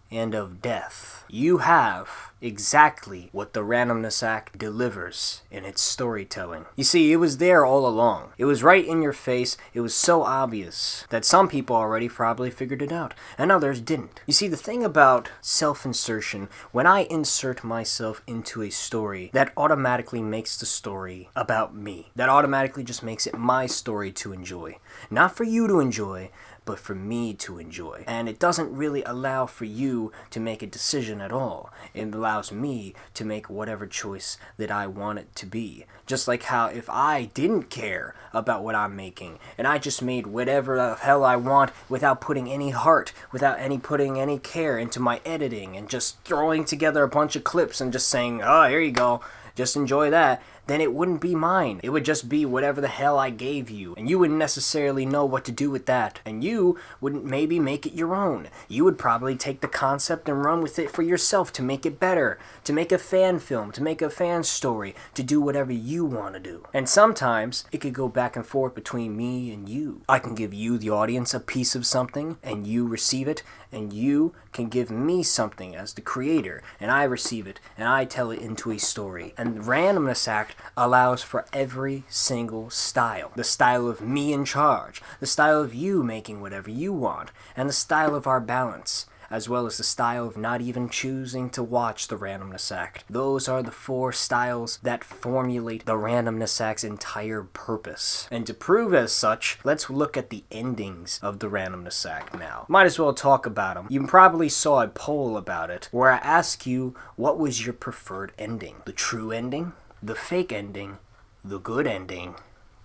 and of death, you have exactly what the Randomness Act delivers in its storytelling. You see, it was there all along. It was right in your face. It was so obvious that some people already probably figured it out, and others didn't. You see, the thing about self-insertion, when I insert myself into a story, that automatically makes the story about me. That automatically just makes it my story to enjoy. Not for you to enjoy, but for me to enjoy. And it doesn't really allow for you to make a decision at all. It allows me to make whatever choice that I want it to be. Just like how if I didn't care about what I'm making, and I just made whatever the hell I want without putting any heart, without putting any care into my editing, and just throwing together a bunch of clips and just saying, oh, here you go, just enjoy that, then it wouldn't be mine. It would just be whatever the hell I gave you. And you wouldn't necessarily know what to do with that. And you wouldn't maybe make it your own. You would probably take the concept and run with it for yourself to make it better, to make a fan film, to make a fan story, to do whatever you want to do. And sometimes it could go back and forth between me and you. I can give you, the audience, a piece of something, and you receive it, and you can give me something as the creator, and I receive it, and I tell it into a story. And the Randomness Act allows for every single style. The style of me in charge, the style of you making whatever you want, and the style of our balance, as well as the style of not even choosing to watch the Randomness Act. Those are the 4 styles that formulate the Randomness Act's entire purpose. And to prove as such, let's look at the endings of the Randomness Act now. Might as well talk about them. You probably saw a poll about it, where I asked you, what was your preferred ending? The true ending? The fake ending? The good ending?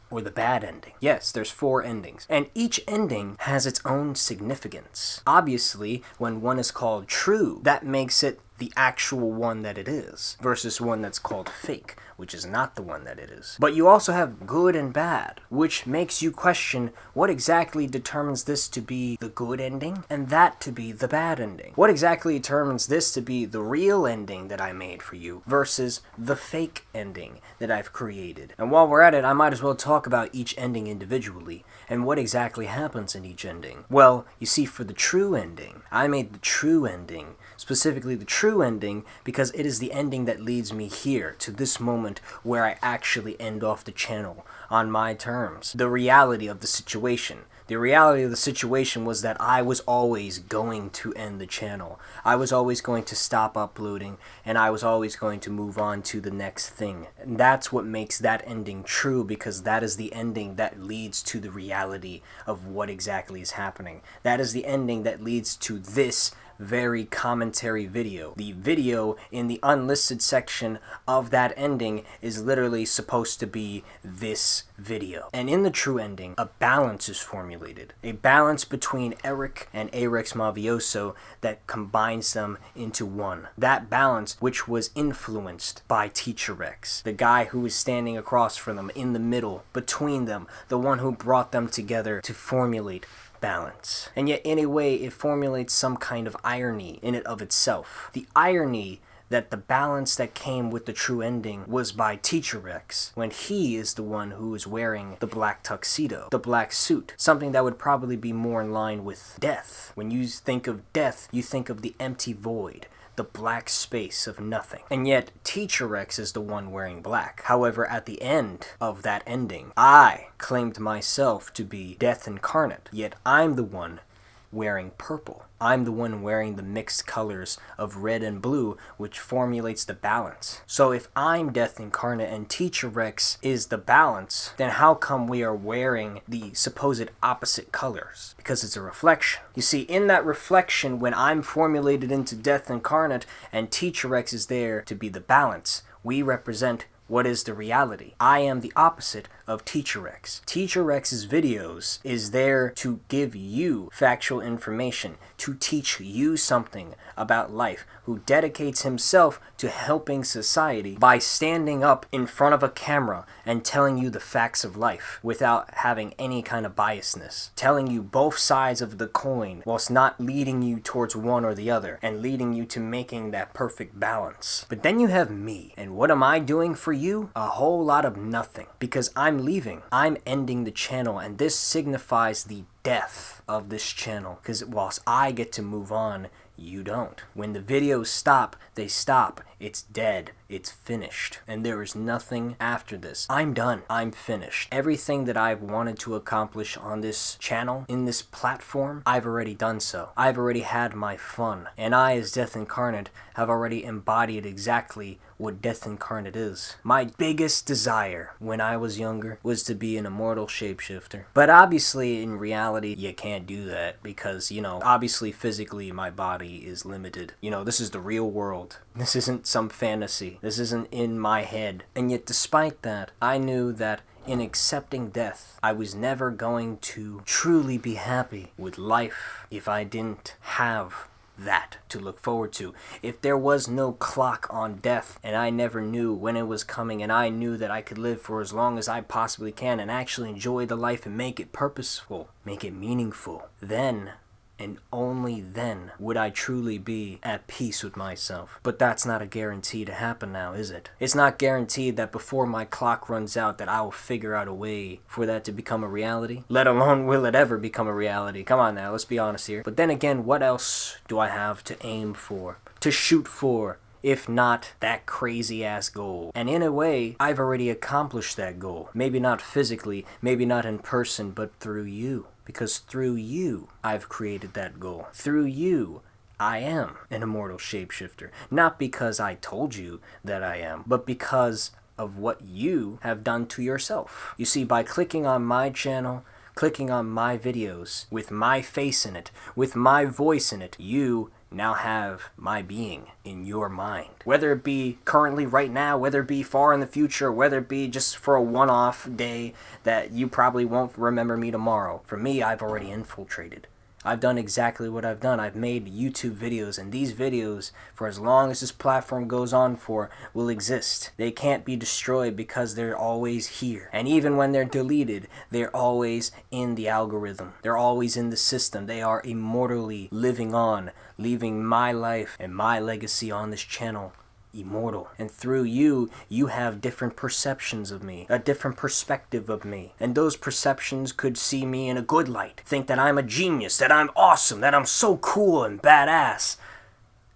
Or the bad ending? Yes, there's 4 endings. And each ending has its own significance. Obviously, when one is called true, that makes it the actual one that it is, versus one that's called fake, which is not the one that it is. But you also have good and bad, which makes you question what exactly determines this to be the good ending and that to be the bad ending. What exactly determines this to be the real ending that I made for you versus the fake ending that I've created. And while we're at it, I might as well talk about each ending individually and what exactly happens in each ending. Well, you see, for the true ending, I made the true ending, specifically the true ending, because it is the ending that leads me here to this moment where I actually end off the channel on my terms. The reality of the situation. The reality of the situation was that I was always going to end the channel. I was always going to stop uploading, and I was always going to move on to the next thing. And that's what makes that ending true, because that is the ending that leads to the reality of what exactly is happening. That is the ending that leads to this very commentary video. The video in the unlisted section of that ending is literally supposed to be this video. And in the true ending, a balance is formulated. A balance between Eric and Arex Mavioso that combines them into one. That balance which was influenced by Teacher Rex, the guy who was standing across from them, in the middle, between them, the one who brought them together to formulate balance. And yet in a way it formulates some kind of irony in it of itself. The irony that the balance that came with the true ending was by Teacher Rex, when he is the one who is wearing the black tuxedo, the black suit, something that would probably be more in line with death. When you think of death, you think of the empty void, the black space of nothing. And yet, Teacher Rex is the one wearing black. However, at the end of that ending, I claimed myself to be death incarnate, yet I'm the one wearing purple. I'm the one wearing the mixed colors of red and blue, which formulates the balance. So if I'm Death Incarnate and Teacher Rex is the balance, then how come we are wearing the supposed opposite colors? Because it's a reflection. You see, in that reflection, when I'm formulated into Death Incarnate and Teacher Rex is there to be the balance, we represent what is the reality. I am the opposite of Teacher Rex. Teacher Rex's videos is there to give you factual information, to teach you something about life, who dedicates himself to helping society by standing up in front of a camera and telling you the facts of life without having any kind of biasness, telling you both sides of the coin whilst not leading you towards one or the other and leading you to making that perfect balance. But then you have me, and what am I doing for you? A whole lot of nothing, because I'm leaving. I'm ending the channel, and this signifies the death of this channel, because whilst I get to move on, You don't. When the videos stop, they stop. It's dead. It's finished. And there is nothing after this. I'm done. I'm finished. Everything that I've wanted to accomplish on this channel, in this platform, I've already done so. I've already had my fun. And I, as Death Incarnate, have already embodied exactly what Death Incarnate is. My biggest desire when I was younger was to be an immortal shapeshifter. But obviously, in reality, you can't do that because, obviously physically my body is limited. This is the real world. This isn't some fantasy. This isn't in my head. And yet despite that, I knew that in accepting death, I was never going to truly be happy with life if I didn't have that to look forward to. If there was no clock on death and I never knew when it was coming and I knew that I could live for as long as I possibly can and actually enjoy the life and make it purposeful, make it meaningful, then and only then would I truly be at peace with myself. But that's not a guarantee to happen now, is it? It's not guaranteed that before my clock runs out that I will figure out a way for that to become a reality. Let alone will it ever become a reality. Come on now, let's be honest here. But then again, what else do I have to aim for? To shoot for? If not that crazy-ass goal. And in a way, I've already accomplished that goal. Maybe not physically, maybe not in person, but through you. Because through you, I've created that goal. Through you, I am an immortal shapeshifter. Not because I told you that I am, but because of what you have done to yourself. You see, by clicking on my channel, clicking on my videos, with my face in it, with my voice in it, you now have my being in your mind. Whether it be currently right now, whether it be far in the future, whether it be just for a one-off day that you probably won't remember me tomorrow. For me, I've already infiltrated. I've done exactly what I've done. I've made YouTube videos, and these videos, for as long as this platform goes on for, will exist. They can't be destroyed because they're always here. And even when they're deleted, they're always in the algorithm. They're always in the system. They are immortally living on, leaving my life and my legacy on this channel immortal. And through you, you have different perceptions of me, a different perspective of me. And those perceptions could see me in a good light, think that I'm a genius, that I'm awesome, that I'm so cool and badass.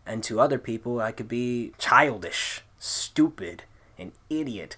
And to other people, I could be childish, stupid, an idiot,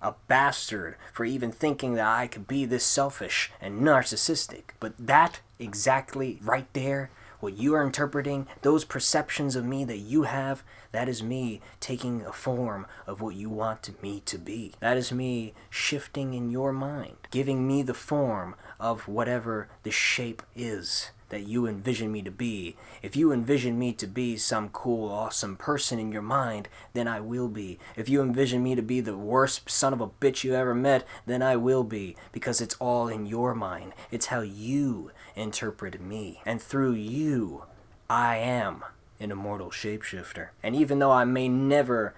a bastard for even thinking that I could be this selfish and narcissistic. But that exactly right there, what you are interpreting, those perceptions of me that you have, that is me taking a form of what you want me to be. That is me shifting in your mind, giving me the form of whatever the shape is that you envision me to be. If you envision me to be some cool, awesome person in your mind, then I will be. If you envision me to be the worst son of a bitch you ever met, then I will be. Because it's all in your mind. It's how you interpret me. And through you, I am an immortal shapeshifter. And even though I may never,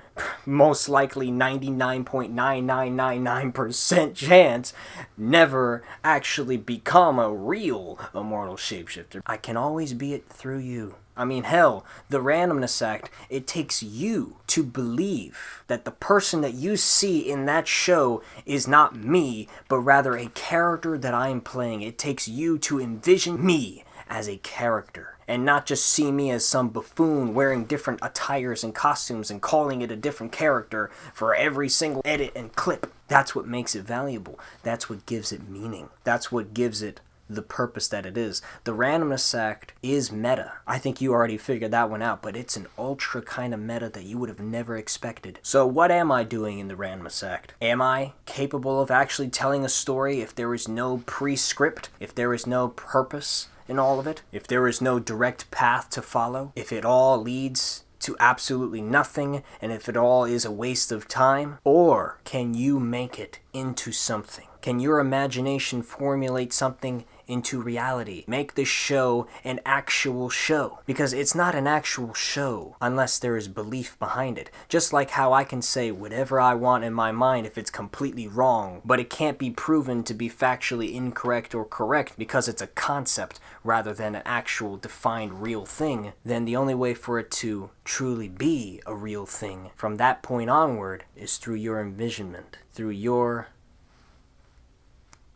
most likely 99.9999% chance, never actually become a real immortal shapeshifter, I can always be it through you. I mean, hell, the Randomness Act, it takes you to believe that the person that you see in that show is not me, but rather a character that I am playing. It takes you to envision me as a character and not just see me as some buffoon wearing different attires and costumes and calling it a different character for every single edit and clip. That's what makes it valuable. That's what gives it meaning. That's what gives it the purpose that it is. The Randomness Act is meta. I think you already figured that one out, but it's an ultra kind of meta that you would have never expected. So what am I doing in the Randomness Act? Am I capable of actually telling a story if there is no pre-script, if there is no purpose in all of it, if there is no direct path to follow, if it all leads to absolutely nothing, and if it all is a waste of time? Or can you make it into something? Can your imagination formulate something into reality? Make this show an actual show. Because it's not an actual show unless there is belief behind it. Just like how I can say whatever I want in my mind if it's completely wrong, but it can't be proven to be factually incorrect or correct because it's a concept rather than an actual defined real thing, then the only way for it to truly be a real thing from that point onward is through your envisionment, through your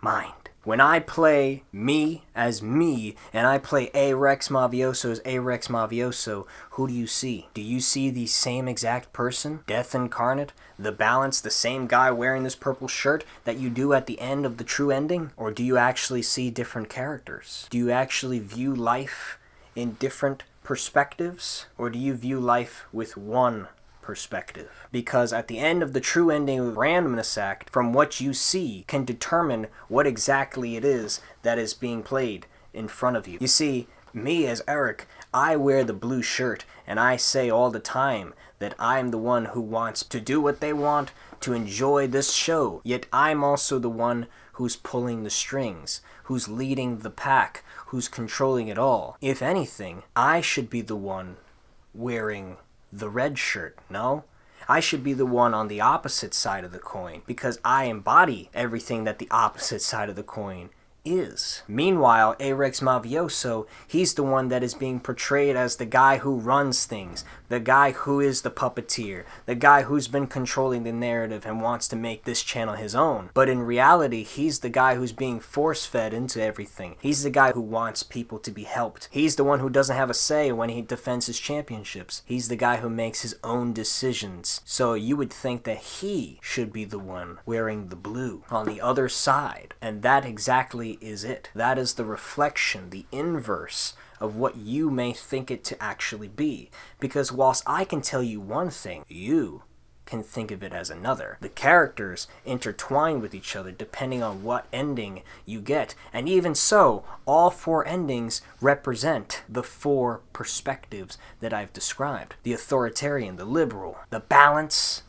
mind. When I play me as me, and I play A-Rex Mavioso as A-Rex Mavioso, who do you see? Do you see the same exact person? Death incarnate? The balance, the same guy wearing this purple shirt that you do at the end of the true ending? Or do you actually see different characters? Do you actually view life in different perspectives? Or do you view life with one perspective? Because at the end of the true ending of the Randomness Act, from what you see can determine what exactly it is that is being played in front of you. You see, me as Eric, I wear the blue shirt, and I say all the time that I'm the one who wants to do what they want, to enjoy this show. Yet I'm also the one who's pulling the strings, who's leading the pack, who's controlling it all. If anything, I should be the one wearing the red shirt, no? I should be the one on the opposite side of the coin, because I embody everything that the opposite side of the coin is. Meanwhile, A-Rex Mavioso, he's the one that is being portrayed as the guy who runs things, the guy who is the puppeteer, the guy who's been controlling the narrative and wants to make this channel his own. But in reality, he's the guy who's being force-fed into everything. He's the guy who wants people to be helped. He's the one who doesn't have a say when he defends his championships. He's the guy who makes his own decisions. So you would think that he should be the one wearing the blue on the other side. And that exactly is it. That is the reflection, the inverse of what you may think it to actually be. Because whilst I can tell you one thing, you can think of it as another. The characters intertwine with each other depending on what ending you get. And even so, all four endings represent the four perspectives that I've described. The authoritarian, the liberal, the balance,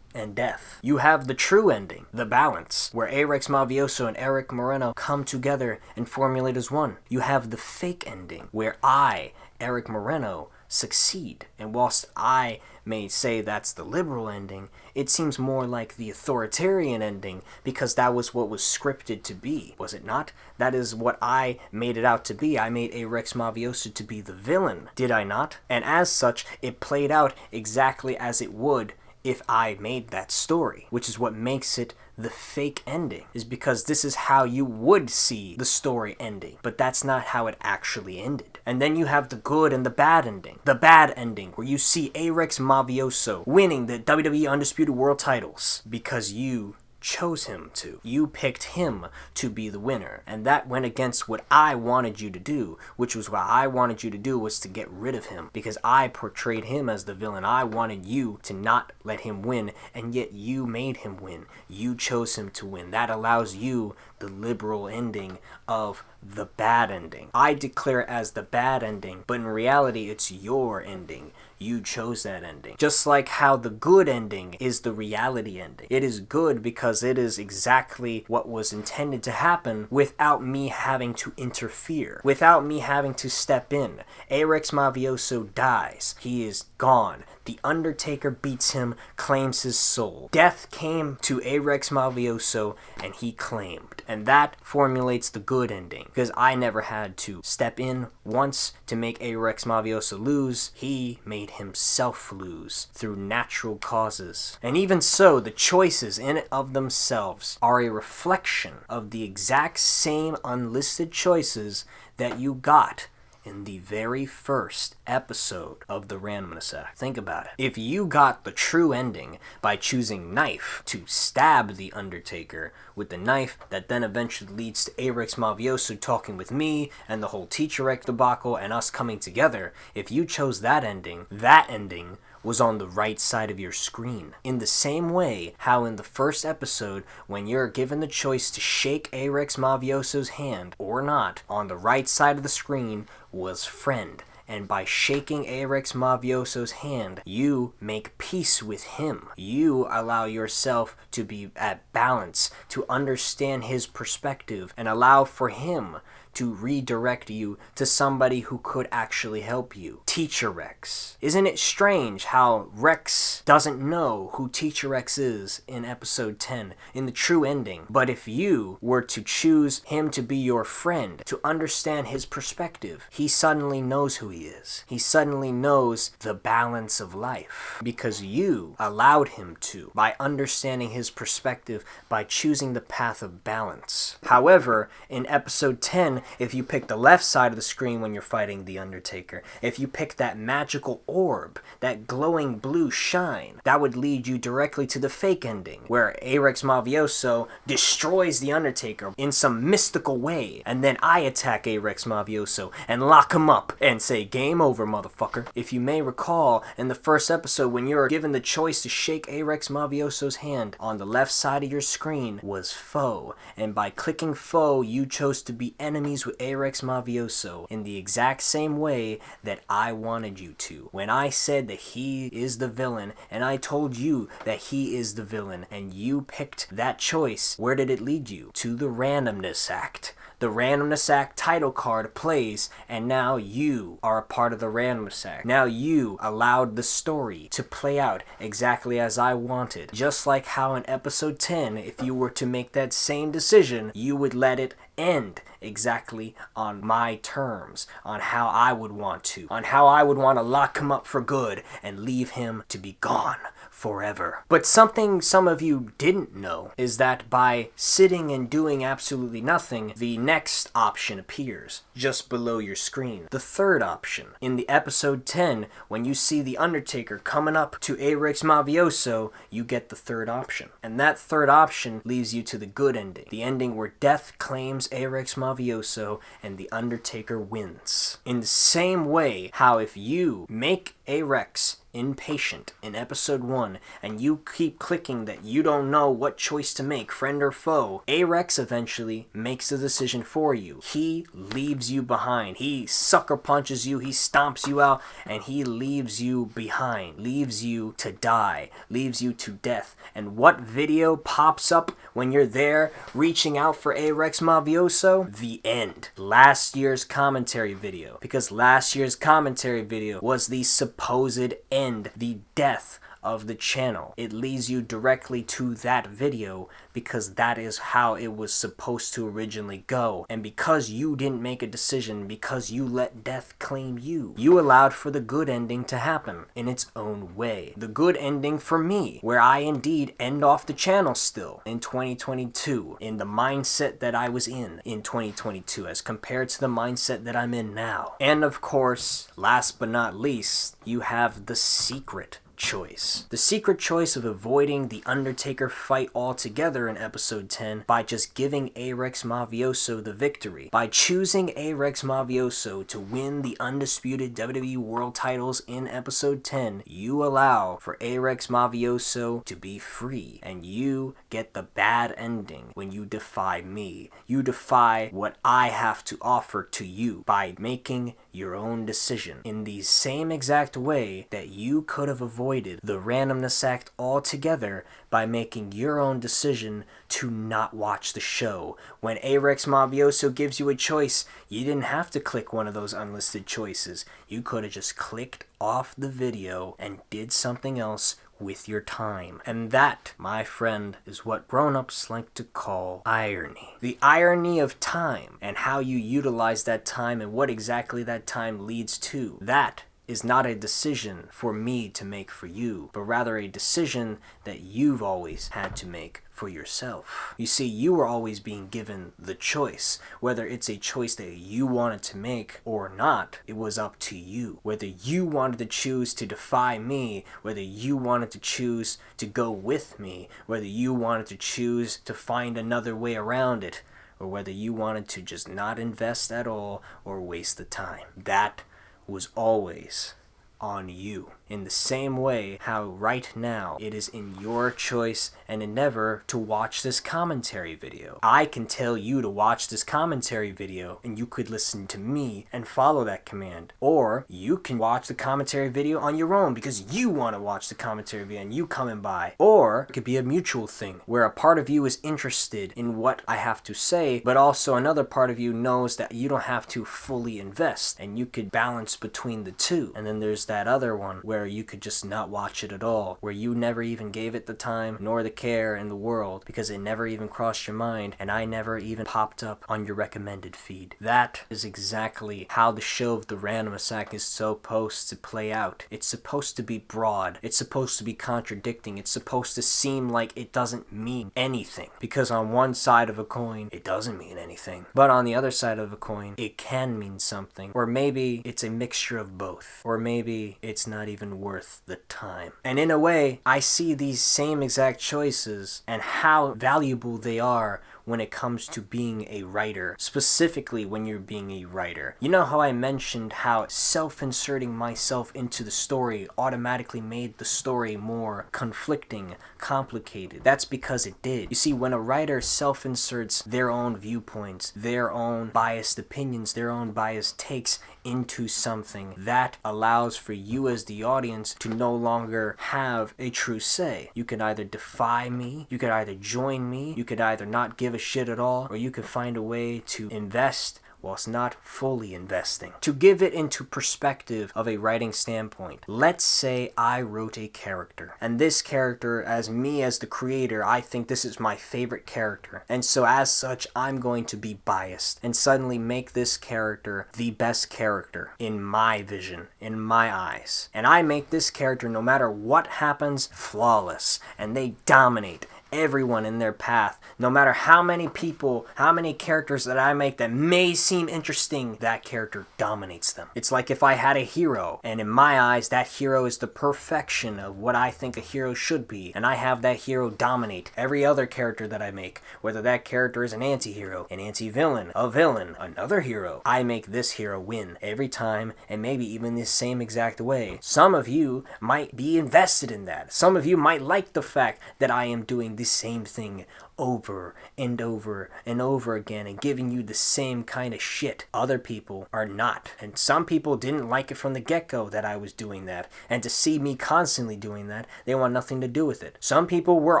and death. You have the true ending, the balance, where A-Rex Mavioso and Eric Moreno come together and formulate as one. You have the fake ending, where I, Eric Moreno, succeed. And whilst I may say that's the liberal ending, it seems more like the authoritarian ending, because that was what was scripted to be, was it not? That is what I made it out to be. I made A-Rex Mavioso to be the villain, did I not? And as such, it played out exactly as it would if I made that story, which is what makes it the fake ending, is because this is how you would see the story ending, but that's not how it actually ended. And then you have the good and the bad ending. The bad ending, where you see A-Rex Mavioso winning the WWE Undisputed World titles because you chose him to. You picked him to be the winner, and that went against what I wanted you to do, which was what I wanted you to do was to get rid of him, because I portrayed him as the villain. I wanted you to not let him win, and yet you made him win. You chose him to win. That allows you the liberal ending of the bad ending. I declare it as the bad ending, but in reality it's your ending. You chose that ending. Just like how the good ending is the reality ending. It is good because it is exactly what was intended to happen without me having to interfere, without me having to step in. A-Rex Mavioso dies. He is gone. The Undertaker beats him, claims his soul. Death came to A-Rex Mavioso and he claimed. And that formulates the good ending, because I never had to step in once to make A-Rex Mavioso lose. He made himself lose through natural causes. And even so, the choices in and of themselves are a reflection of the exact same unlisted choices that you got in the very first episode of the Randomness Act. Think about it. If you got the true ending by choosing knife to stab the Undertaker with the knife that then eventually leads to A-Rex Mavioso talking with me and the whole Teacher X debacle and us coming together, if you chose that ending was on the right side of your screen. In the same way how in the first episode, when you're given the choice to shake A-Rex Mavioso's hand or not, on the right side of the screen was friend. And by shaking A-Rex Mavioso's hand, you make peace with him. You allow yourself to be at balance, to understand his perspective, and allow for him to redirect you to somebody who could actually help you. Teacher Rex. Isn't it strange how Rex doesn't know who Teacher X is in episode 10, in the true ending? But if you were to choose him to be your friend, to understand his perspective, he suddenly knows who he is. He suddenly knows the balance of life because you allowed him to, by understanding his perspective, by choosing the path of balance. However, in episode 10, if you pick the left side of the screen when you're fighting the Undertaker, if you pick that magical orb, that glowing blue shine, that would lead you directly to the fake ending, where Arex Mavioso destroys the Undertaker in some mystical way, and then I attack Arex Mavioso and lock him up and say, game over, motherfucker. If you may recall, in the first episode, when you're given the choice to shake Arex Mavioso's hand, on the left side of your screen was foe, and by clicking foe, you chose to be enemies with Arex Mavioso in the exact same way that I wanted you to. When I said that he is the villain, and I told you that he is the villain, and you picked that choice, where did it lead you? To the Randomness Act. The Randomness Act title card plays, and now you are a part of the Randomness Act. Now you allowed the story to play out exactly as I wanted. Just like how in episode 10, if you were to make that same decision, you would let it end exactly on my terms, on how I would want to, on how I would want to lock him up for good and leave him to be gone forever. But something some of you didn't know is that by sitting and doing absolutely nothing, the next option appears just below your screen. The third option. In the episode 10, when you see the Undertaker coming up to Arex Mavioso, you get the third option. And that third option leaves you to the good ending. The ending where death claims Arex Mavioso and the Undertaker wins. In the same way how if you make Arex impatient in episode 1 and you keep clicking that you don't know what choice to make, friend or foe, Arex eventually makes the decision for you. He leaves you behind. He sucker punches you, he stomps you out, and he leaves you behind, leaves you to die, leaves you to death. And what video pops up when you're there reaching out for Arex Mavioso? The end. Last year's commentary video. Because last year's commentary video was the supposed end, the death of the channel. It leads you directly to that video because that is how it was supposed to originally go. And because you didn't make a decision, because you let death claim you, you allowed for the good ending to happen in its own way. The good ending for me, where I indeed end off the channel still in 2022, in the mindset that I was in 2022 as compared to the mindset that I'm in now. And of course, last but not least, you have the secret choice. The secret choice of avoiding the Undertaker fight altogether in episode 10 by just giving Arex Mavioso the victory. By choosing Arex Mavioso to win the undisputed WWE World titles in episode 10, you allow for Arex Mavioso to be free, and you get the bad ending when you defy me. You defy what I have to offer to you by making your own decision in the same exact way that you could have avoided the Randomness Act altogether by making your own decision to not watch the show. When Arex Mavioso gives you a choice, you didn't have to click one of those unlisted choices. You could have just clicked off the video and did something else with your time. And that, my friend, is what grown-ups like to call irony. The irony of time and how you utilize that time and what exactly that time leads to. That is not a decision for me to make for you, but rather a decision that you've always had to make for yourself. You see, you were always being given the choice. Whether it's a choice that you wanted to make or not, it was up to you. Whether you wanted to choose to defy me, whether you wanted to choose to go with me, whether you wanted to choose to find another way around it, or whether you wanted to just not invest at all or waste the time. That was always on you. In the same way how right now it is in your choice and endeavor to watch this commentary video. I can tell you to watch this commentary video and you could listen to me and follow that command. Or you can watch the commentary video on your own because you want to watch the commentary video and you coming by. Or it could be a mutual thing where a part of you is interested in what I have to say, but also another part of you knows that you don't have to fully invest and you could balance between the two. And then there's that other one where where you could just not watch it at all, where you never even gave it the time nor the care in the world because it never even crossed your mind and I never even popped up on your recommended feed. That is exactly how the show of the Randomness Act is supposed to play out. It's supposed to be broad. It's supposed to be contradicting. It's supposed to seem like it doesn't mean anything, because on one side of a coin it doesn't mean anything, but on the other side of a coin it can mean something. Or maybe it's a mixture of both, or maybe it's not even worth the time. And in a way, I see these same exact choices and how valuable they are when it comes to being a writer, specifically when you're being a writer. You know how I mentioned how self-inserting myself into the story automatically made the story more conflicting, complicated? That's because it did. You see, when a writer self-inserts their own viewpoints, their own biased opinions, their own biased takes into something, that allows for you as the audience to no longer have a true say. You can either defy me, you could either join me, you could either not give a shit at all, or you could find a way to invest whilst not fully investing. To give it into perspective of a writing standpoint, let's say I wrote a character, and this character, as me as the creator, I think this is my favorite character, and so as such I'm going to be biased and suddenly make this character the best character in my vision, in my eyes. And I make this character, no matter what happens, flawless, and they dominate everyone in their path. No matter how many people, how many characters that I make that may seem interesting, that character dominates them. It's like if I had a hero, and in my eyes that hero is the perfection of what I think a hero should be, and I have that hero dominate every other character that I make, whether that character is an anti-hero, an anti-villain, a villain, another hero. I make this hero win every time, and maybe even the same exact way. Some of you might be invested in that. Some of you might like the fact that I am doing the same thing over and over and over again and giving you the same kind of shit. Other people are not. And some people didn't like it from the get-go that I was doing that. And to see me constantly doing that, they want nothing to do with it. Some people were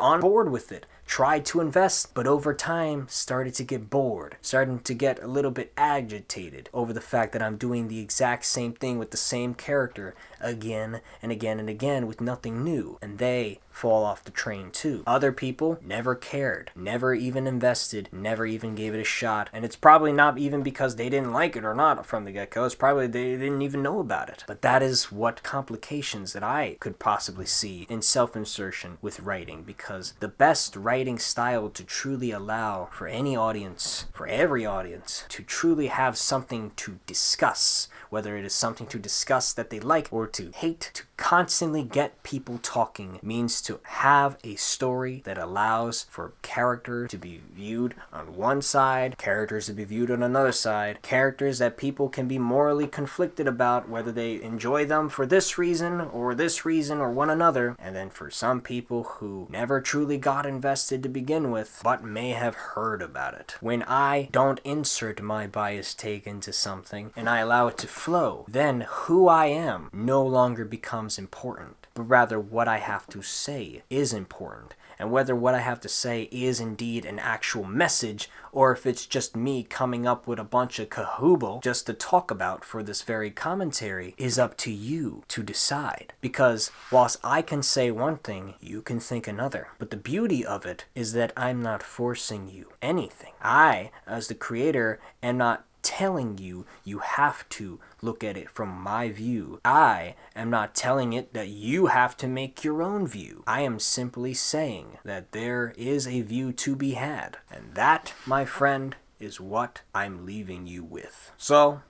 on board with it, tried to invest, but over time started to get bored, starting to get a little bit agitated over the fact that I'm doing the exact same thing with the same character again and again and again with nothing new, and they fall off the train too. Other people never cared, never even invested, never even gave it a shot, and it's probably not even because they didn't like it or not from the get-go, it's probably they didn't even know about it. But that is what complications that I could possibly see in self-insertion with writing, because the best writing style to truly allow for any audience, for every audience, to truly have something to discuss, whether it is something to discuss that they like or to hate, to constantly get people talking, means to have a story that allows for character to be viewed on one side, characters to be viewed on another side, characters that people can be morally conflicted about, whether they enjoy them for this reason or one another, and then for some people who never truly got invested to begin with, but may have heard about it. When I don't insert my biased take into something and I allow it to flow, then who I am no longer becomes important, but rather what I have to say is important, and whether what I have to say is indeed an actual message, or if it's just me coming up with a bunch of kahooble just to talk about for this very commentary, is up to you to decide. Because whilst I can say one thing, you can think another. But the beauty of it is that I'm not forcing you anything. I, as the creator, am not telling you you have to look at it from my view. I am not telling it that you have to make your own view. I am simply saying that there is a view to be had. And that, my friend, is what I'm leaving you with. So,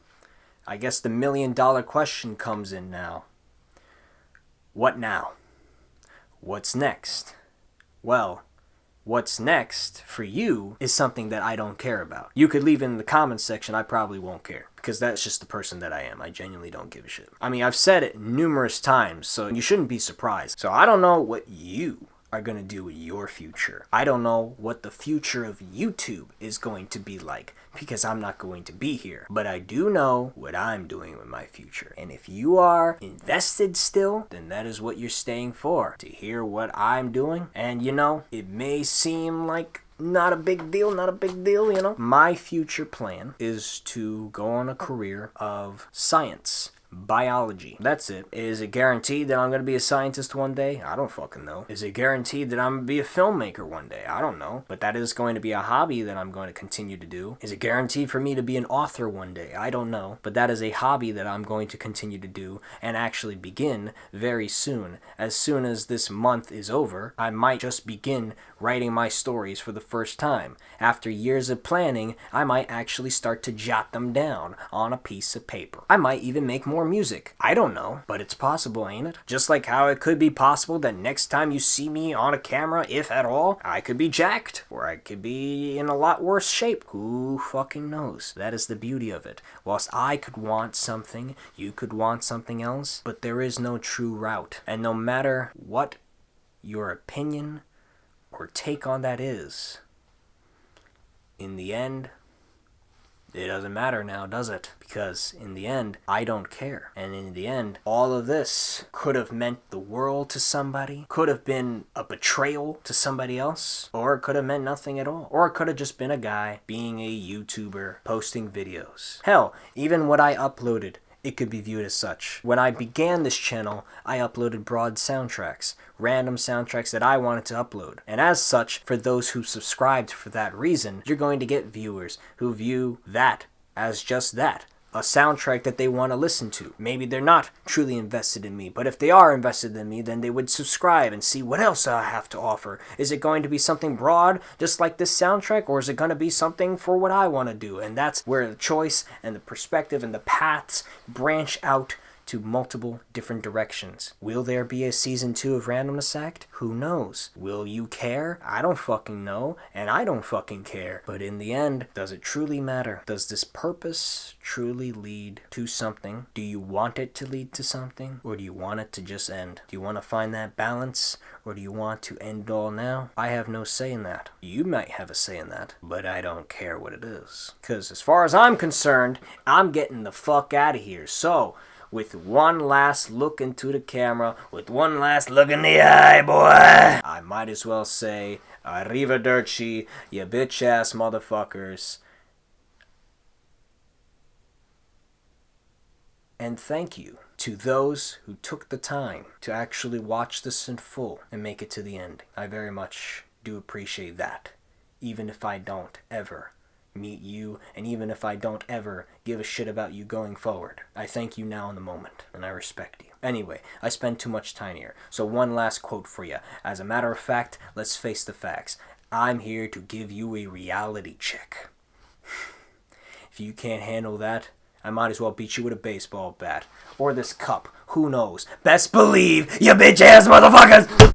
I guess the $1 million question comes in now. What now? What's next? Well, what's next for you is something that I don't care about. You could leave it in the comments section, I probably won't care, because that's just the person that I am. I genuinely don't give a shit. I mean, I've said it numerous times, so you shouldn't be surprised. So I don't know what you are going to do with your future. I don't know what the future of YouTube is going to be like, because I'm not going to be here. But I do know what I'm doing with my future. And if you are invested still, then that is what you're staying for, to hear what I'm doing. And you know, it may seem like not a big deal, you know. My future plan is to go on a career of science, biology. That's it. Is it guaranteed that I'm going to be a scientist one day? I don't fucking know. Is it guaranteed that I'm going to be a filmmaker one day? I don't know. But that is going to be a hobby that I'm going to continue to do. Is it guaranteed for me to be an author one day? I don't know. But that is a hobby that I'm going to continue to do and actually begin very soon. As soon as this month is over, I might just begin writing my stories for the first time. After years of planning, I might actually start to jot them down on a piece of paper. I might even make more music. I don't know, but it's possible, ain't it? Just like how it could be possible that next time you see me on a camera, if at all, I could be jacked, or I could be in a lot worse shape. Who fucking knows? That is the beauty of it. Whilst I could want something, you could want something else, but there is no true route. And no matter what your opinion or take on that is, in the end, it doesn't matter now, does it? Because in the end, I don't care. And in the end, all of this could have meant the world to somebody, could have been a betrayal to somebody else, or it could have meant nothing at all. Or it could have just been a guy being a YouTuber, posting videos. Hell, even what I uploaded, it could be viewed as such. When I began this channel, I uploaded broad soundtracks, random soundtracks that I wanted to upload. And as such, for those who subscribed for that reason, you're going to get viewers who view that as just that. A soundtrack that they want to listen to. Maybe they're not truly invested in me, but if they are invested in me, then they would subscribe and see what else I have to offer. Is it going to be something broad, just like this soundtrack, or is it going to be something for what I want to do? And that's where the choice and the perspective and the paths branch out to multiple different directions. Will there be a season 2 of Randomness Act? Who knows? Will you care? I don't fucking know, and I don't fucking care. But in the end, does it truly matter? Does this purpose truly lead to something? Do you want it to lead to something? Or do you want it to just end? Do you want to find that balance? Or do you want to end it all now? I have no say in that. You might have a say in that, but I don't care what it is. Because as far as I'm concerned, I'm getting the fuck out of here. So, with one last look into the camera, with one last look in the eye, boy, I might as well say, Arrivederci, you bitch-ass motherfuckers. And thank you to those who took the time to actually watch this in full and make it to the end. I very much do appreciate that, even if I don't ever meet you, and even if I don't ever give a shit about you going forward. I thank you now in the moment, and I respect you. Anyway, I spend too much time here, so one last quote for you. As a matter of fact, let's face the facts. I'm here to give you a reality check. If you can't handle that, I might as well beat you with a baseball bat. Or this cup. Who knows? Best believe, you bitch-ass motherfuckers!